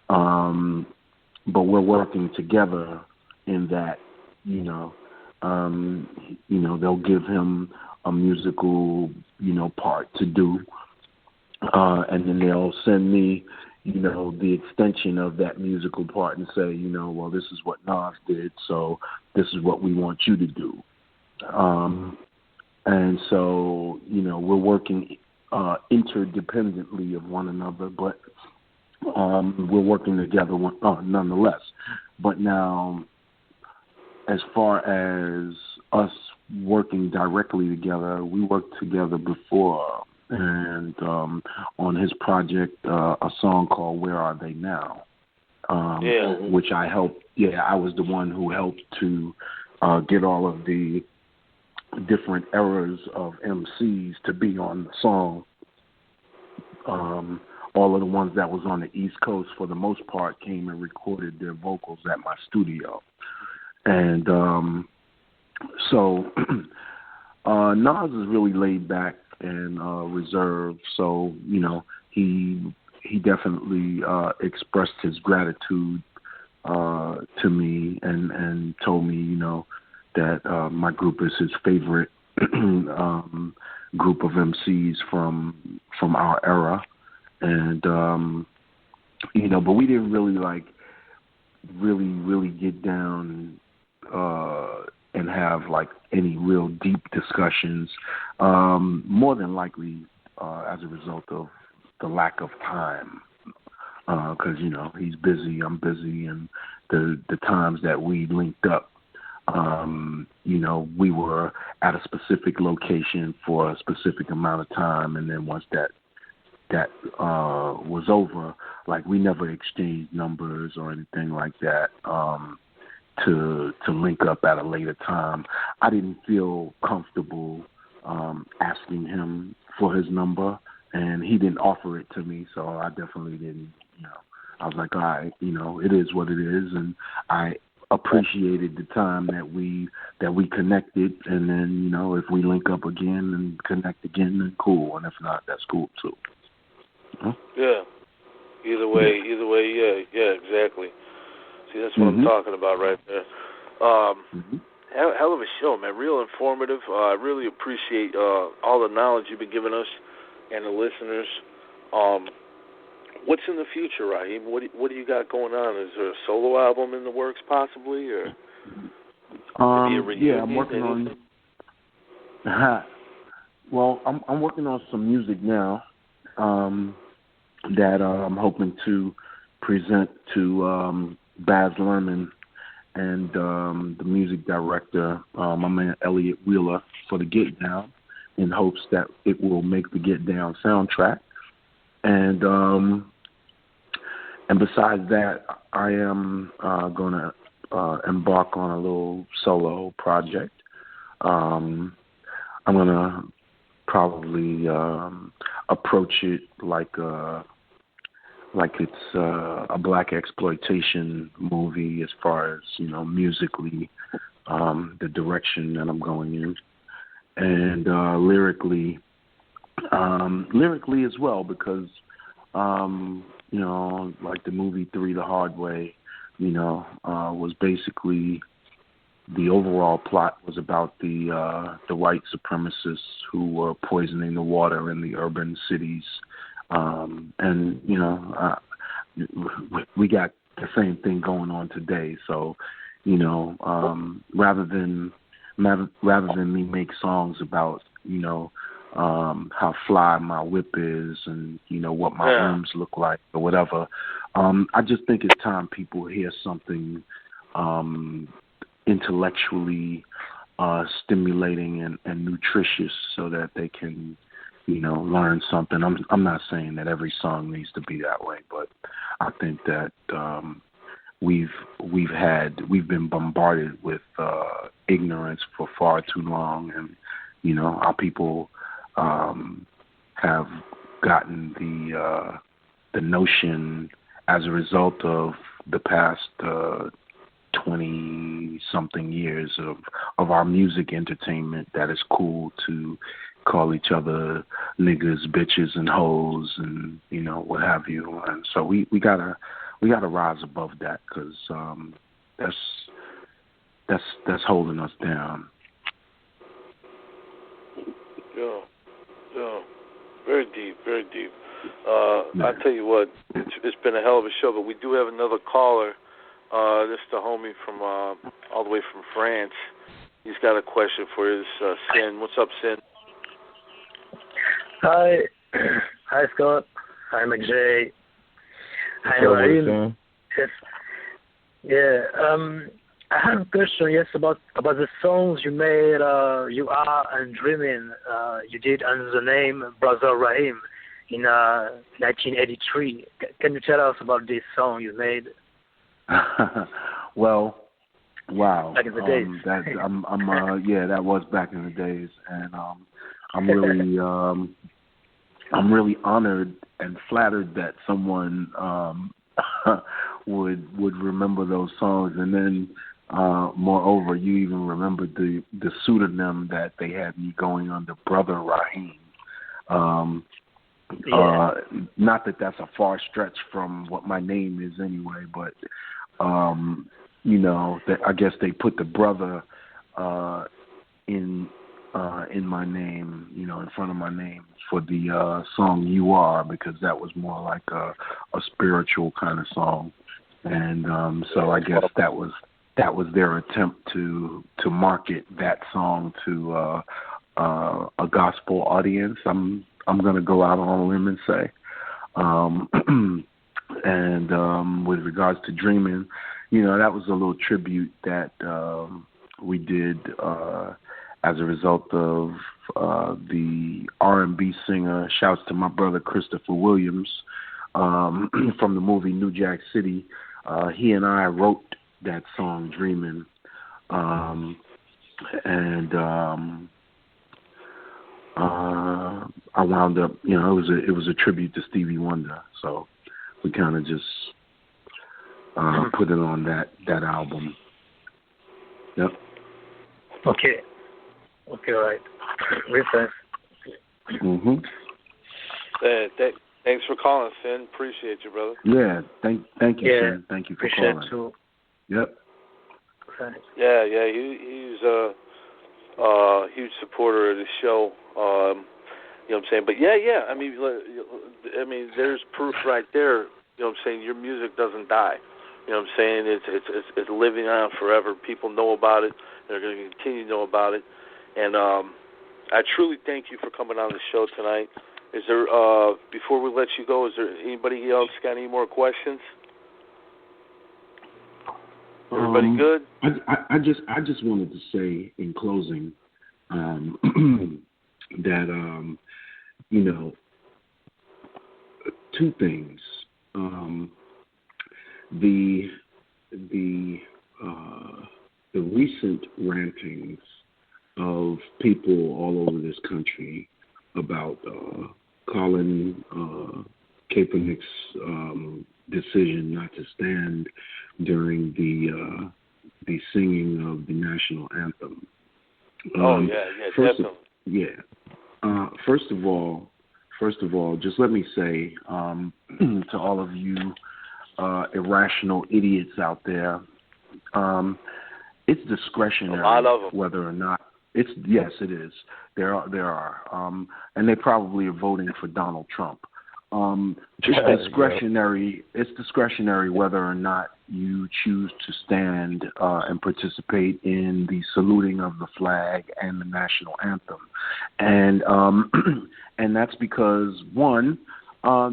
S4: But we're working together in that, they'll give him a musical, part to do, and then they'll send me, the extension of that musical part and say, well, this is what Nas did, so this is what we want you to do. And so, we're working interdependently of one another, but we're working together nonetheless. But now, as far as us working directly together, we worked together before, and on his project, a song called "Where Are They Now," which I helped. Yeah, I was the one who helped to get all of the different eras of MCs to be on the song. All of the ones that was on the East Coast, for the most part, came and recorded their vocals at my studio. And so Nas is really laid back and reserved. So, he definitely expressed his gratitude to me and told me, that my group is his favorite group of MCs from our era. And, but we didn't really really get down and have any real deep discussions, more than likely as a result of the lack of time. Because, he's busy, I'm busy, and the times that we linked up, we were at a specific location for a specific amount of time, and then once that was over, we never exchanged numbers or anything like that to link up at a later time. I didn't feel comfortable asking him for his number, and he didn't offer it to me, so I definitely didn't I was like, all right, it is what it is, and I appreciated the time that we connected, and then if we link up again and connect again, then cool, and if not, that's cool too. Huh?
S2: Yeah. Either way, yeah, exactly. See, that's what I'm talking about right there. Hell of a show, man. Real informative. I really appreciate all the knowledge you've been giving us and the listeners. What's in the future, Rahiem? What do you got going on? Is there a solo album in the works, possibly, or maybe a reunion?
S4: Yeah, I'm working on. Well, I'm working on some music now that I'm hoping to present to Baz Luhrmann and the music director, my man Elliot Wheeler, for the Get Down, in hopes that it will make the Get Down soundtrack. And besides that, I am going to embark on a little solo project. I'm going to probably approach it like it's a black exploitation movie, as far as musically, the direction that I'm going in, and lyrically as well, because like the movie 3 the Hard Way, was basically, the overall plot was about the white supremacists who were poisoning the water in the urban cities. And we got the same thing going on today. So, rather than me make songs about how fly my whip is and what my rooms look like or whatever, I just think it's time people hear something intellectually stimulating and nutritious, so that they can learn something. I'm not saying that every song needs to be that way, but I think that we've been bombarded with ignorance for far too long, and our people have gotten the notion, as a result of the past 20-something years of our music entertainment, that it's cool to call each other niggas, bitches, and hoes, and what have you. And so we gotta rise above that, because that's holding us down.
S2: Yeah, very deep, very deep. I tell you what, it's been a hell of a show, but we do have another caller. This is the homie from all the way from France. He's got a question for you. Sin. What's up, Sin?
S7: Hi, Scott. Hi, McJ. Hi, Rahiem. Yes. Yeah. I have a question, yes, about the songs you made, You Are and Dreaming. You did under the name Brother Rahiem in 1983. Can you tell us about this song you made?
S4: Well, wow.
S7: Back in the days.
S4: That was back in the days, and I'm really honored and flattered that someone would remember those songs, and then moreover, you even remembered the pseudonym that they had me going under, Brother Rahiem. Not that that's a far stretch from what my name is anyway, but that I guess they put the brother in my name, in front of my name for the song You Are, because that was more like a spiritual kind of song, and so I guess that was their attempt to market that song to a gospel audience. I'm going to go out on a limb and say, and with regards to Dreaming, that was a little tribute that we did as a result of the R&B singer, shouts to my brother Christopher Williams, from the movie New Jack City. He and I wrote that song Dreaming, and I wound up, it was a tribute to Stevie Wonder, so we kind of just put it on that album. Yep.
S7: Okay, right. Real thanks.
S4: Mhm.
S2: Thanks for calling, Finn. Appreciate you, brother.
S4: Yeah, thank you, Finn. Thank you for calling.
S7: Appreciate too.
S4: Yep.
S7: Thanks.
S2: Yeah, he's a huge supporter of the show. You know what I'm saying? But yeah. I mean, there's proof right there. You know what I'm saying? Your music doesn't die. You know what I'm saying? It's living on forever. People know about it. They're going to continue to know about it. And I truly thank you for coming on the show tonight. Is there before we let you go, is there anybody else got any more questions? Everybody good?
S4: I just wanted to say in closing that two things. The recent rantings of people all over this country about Colin Kaepernick's decision not to stand during the singing of the national anthem.
S2: Definitely.
S4: First of all, just let me say to all of you irrational idiots out there, it's discretionary.
S2: A lot of them.
S4: Whether or not yes, it is. There are, and they probably are voting for Donald Trump. It's discretionary. It's discretionary whether or not you choose to stand and participate in the saluting of the flag and the national anthem, and that's because one,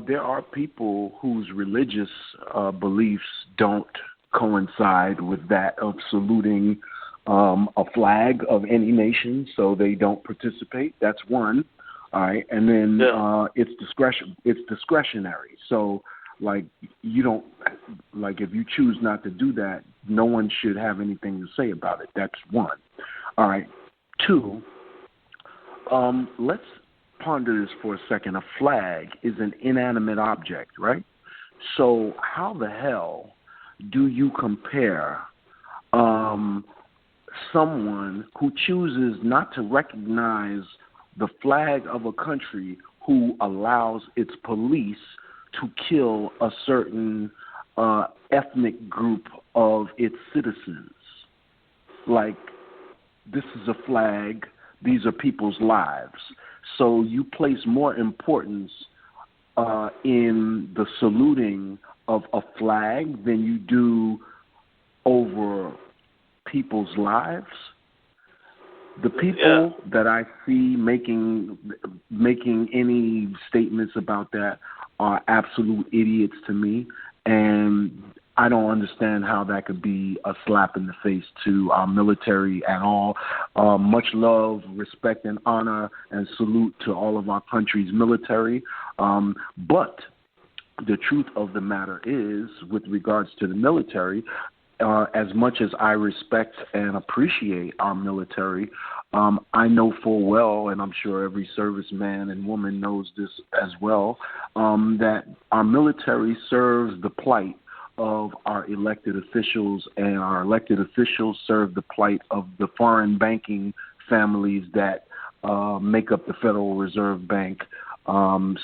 S4: there are people whose religious beliefs don't coincide with that of saluting a flag of any nation, so they don't participate. That's one. All right, and then it's discretion. It's discretionary. So, you don't if you choose not to do that, no one should have anything to say about it. That's one. All right. Two. Let's ponder this for a second. A flag is an inanimate object, right? So, how the hell do you compare someone who chooses not to recognize the flag of a country who allows its police to kill a certain ethnic group of its citizens? This is a flag. These are people's lives. So you place more importance in the saluting of a flag than you do over people's lives. The people that I see making any statements about that are absolute idiots to me, and I don't understand how that could be a slap in the face to our military at all. Much love, respect, and honor, and salute to all of our country's military. But the truth of the matter is, with regards to the military, as much as I respect and appreciate our military, I know full well, and I'm sure every serviceman and woman knows this as well, that our military serves the plight of our elected officials, and our elected officials serve the plight of the foreign banking families that make up the Federal Reserve Bank.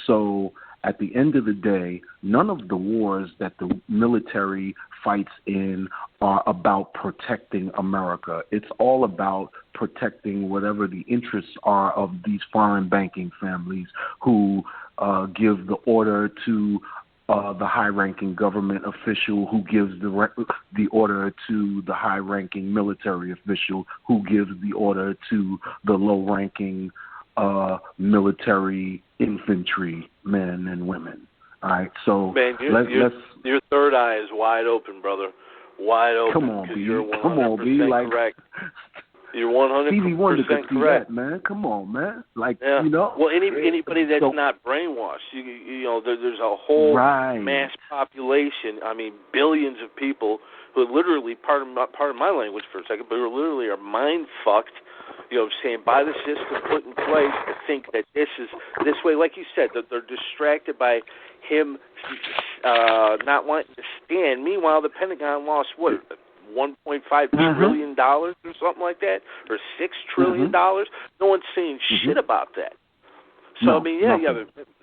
S4: So at the end of the day, none of the wars that the military fights in are about protecting America. It's all about protecting whatever the interests are of these foreign banking families who give the order to the high-ranking government official, who gives the order to the high-ranking military official, who gives the order to the low-ranking military infantry men and women. All right, so
S2: man, your third eye is wide open, brother. Wide open.
S4: Come on, B. Come on, B.
S2: Correct. You're 100% correct,
S4: man. Come on, man.
S2: Well, anybody that's not brainwashed, you know, there's a whole mass population. I mean, billions of people who literally, pardon my language for a second, but who literally are mind fucked. you know what I'm saying, by the system put in place to think that this is this way. Like you said, that they're distracted by him not wanting to stand. Meanwhile, the Pentagon lost, what, $1.5 trillion or something like that, or $6 trillion? No one's saying shit about that. So,
S4: No,
S2: I mean,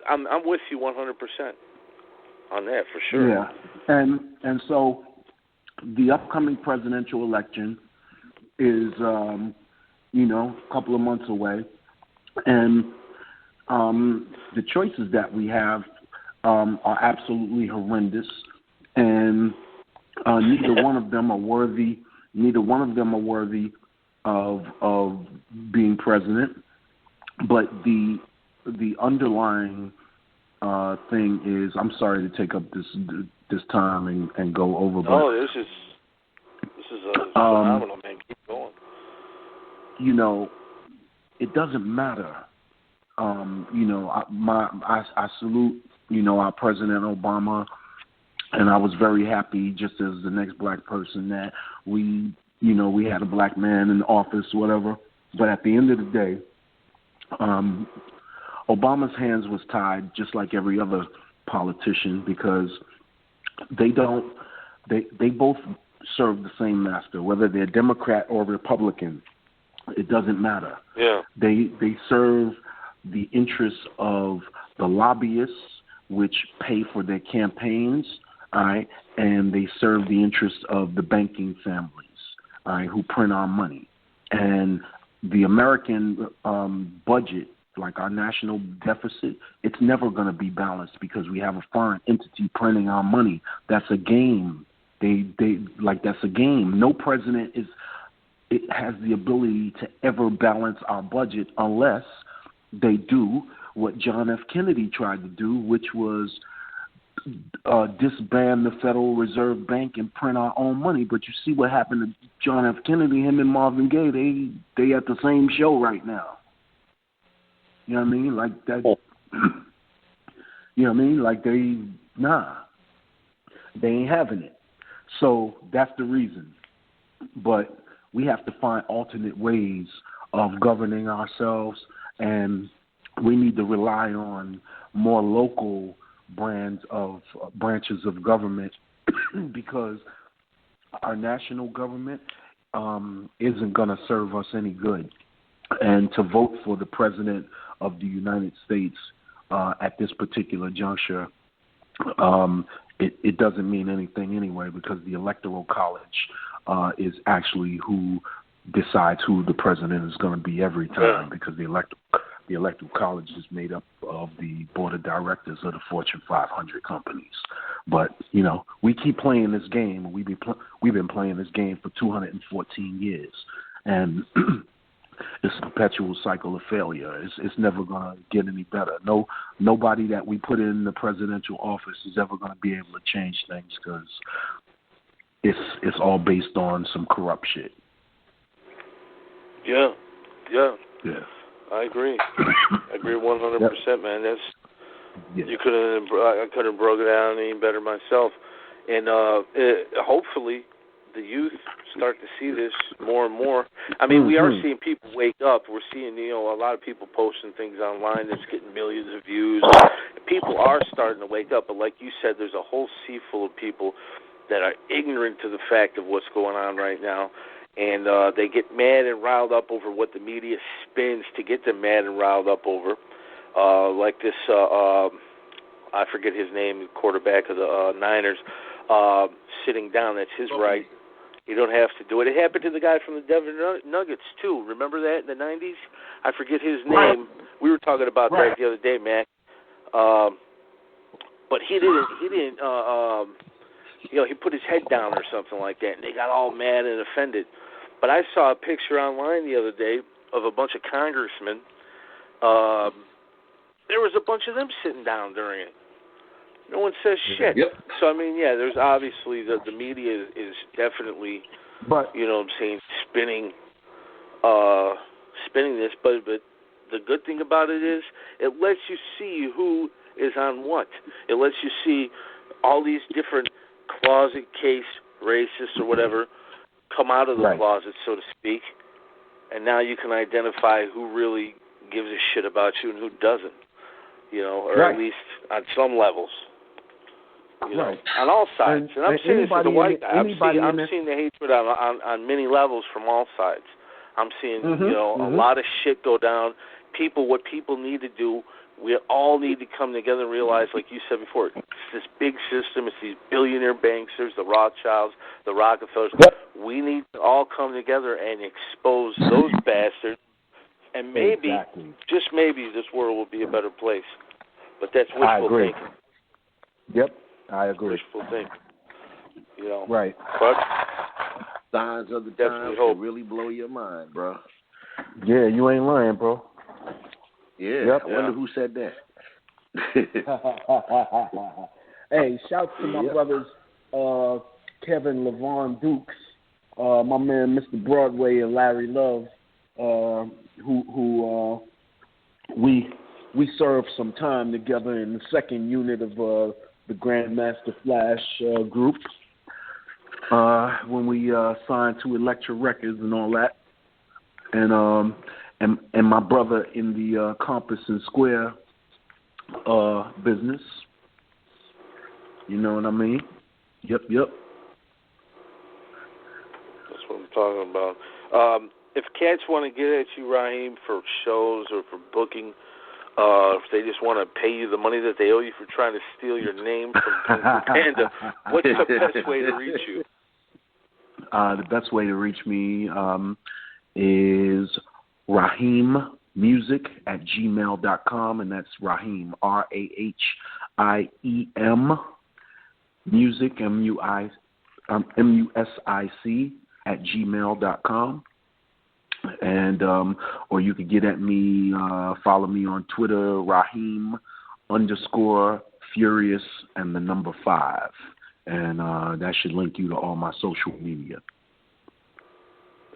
S2: I'm with you 100% on that for sure.
S4: Yeah, and so the upcoming presidential election is, a couple of months away, and the choices that we have are absolutely horrendous, and neither one of them are worthy. Neither one of them are worthy of being president. But the underlying thing is, I'm sorry to take up this time and go over. But,
S2: this is phenomenal, man. Keep going.
S4: It doesn't matter. I salute, our President Obama, and I was very happy, just as the next black person, that we had a black man in office, whatever. But at the end of the day, Obama's hands was tied, just like every other politician, because they both serve the same master, whether they're Democrat or Republican. It doesn't matter.
S2: Yeah.
S4: They serve the interests of the lobbyists, which pay for their campaigns, all right, and they serve the interests of the banking families, all right, who print our money. And the American budget, like our national deficit, it's never going to be balanced because we have a foreign entity printing our money. That's a game. That's a game. No president has the ability to ever balance our budget unless they do what John F. Kennedy tried to do, which was disband the Federal Reserve Bank and print our own money. But you see what happened to John F. Kennedy, him and Marvin Gaye, they at the same show right now. You know what I mean? Like that. You know what I mean? Like they ain't having it. So that's the reason. But we have to find alternate ways of governing ourselves, and we need to rely on more local branches of government because our national government isn't going to serve us any good. And to vote for the President of the United States at this particular juncture, it doesn't mean anything anyway, because the Electoral College is actually who decides who the president is going to be every time, because the Electoral College is made up of the board of directors of the Fortune 500 companies. But we keep playing this game. We've been playing this game for 214 years, and it's a perpetual cycle of failure. It's never going to get any better. Nobody that we put in the presidential office is ever going to be able to change things, because it's all based on some corrupt shit.
S2: Yeah. I agree. I agree 100%, man. That's I couldn't have broken it down any better myself. And hopefully the youth start to see this more and more. I mean, we are seeing people wake up. We're seeing, a lot of people posting things online that's getting millions of views. People are starting to wake up, but like you said, there's a whole sea full of people that are ignorant to the fact of what's going on right now. And they get mad and riled up over what the media spins to get them mad and riled up over. Like this, I forget his name, the quarterback of the Niners, sitting down. That's his right. You don't have to do it. It happened to the guy from the Denver Nuggets, too. Remember that in the 90s? I forget his name. We were talking about that the other day, Mac. But he didn't he put his head down or something like that, and they got all mad and offended. But I saw a picture online the other day of a bunch of congressmen. There was a bunch of them sitting down during it. No one says shit. Yep. So, I mean, there's obviously the media is definitely, spinning this. But the good thing about it is it lets you see who is on what. It lets you see all these different closet case racists or whatever come out of the closet, so to speak, and now you can identify who really gives a shit about you and who doesn't. You know, or
S6: right.
S2: at least on some levels. You know,
S6: right.
S2: on all sides. And I'm saying this as a white guy. I'm seeing the hatred on many levels from all sides. I'm seeing, a lot of shit go down. What people need to do, we all need to come together and realize, like you said before, it's this big system. It's these billionaire banksters, the Rothschilds, the Rockefellers.
S6: Yep.
S2: We need to all come together and expose those bastards. And maybe, just maybe, this world will be a better place. But that's wishful thinking.
S6: Yep, I agree.
S2: Wishful thinking. You know.
S6: Right.
S2: But
S3: signs of the times can really blow your mind, bro.
S4: Yeah, you ain't lying, bro.
S3: Yeah,
S6: yep.
S3: I wonder who said that.
S6: Hey, shout to my brothers, Kevin LaVon Dukes, my man Mr. Broadway and Larry Love, who we served some time together in the second unit of the Grandmaster Flash group when we signed to Elektra Records and all that, and my brother in the Compass and Square business. You know what I mean? Yep.
S2: That's what I'm talking about. If cats want to get at you, Rahiem, for shows or for booking, if they just want to pay you the money that they owe you for trying to steal your name from Panda, what's the best way to reach you?
S4: The best way to reach me is RahiemMusic@gmail.com, and that's Rahiem, RAHIEM, music, MUSIC, @gmail.com. And or you could get at me, follow me on Twitter, Rahiem_Furious and the number 5. And that should link you to all my social media.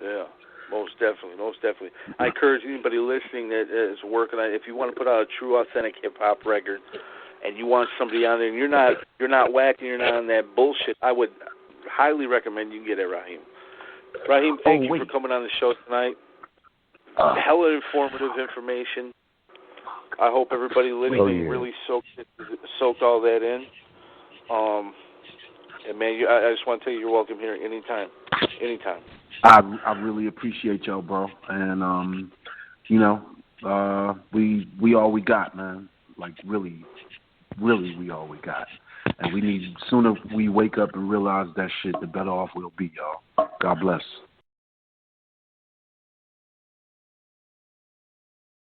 S2: Yeah, most definitely. I encourage anybody listening that is working on it, if you want to put out a true, authentic hip-hop record and you want somebody on there and you're not whacking, you're not on that bullshit, I would highly recommend you get at Rahiem. Rahiem, thank you for coming on the show tonight. Hella informative information. I hope everybody listening really soaked all that in. And man, I just want to tell you, you're welcome here anytime.
S4: I really appreciate y'all, bro. And we all we got, man. Like really, we all we got. And we need, sooner we wake up and realize that shit, the better off we'll be, y'all. God bless.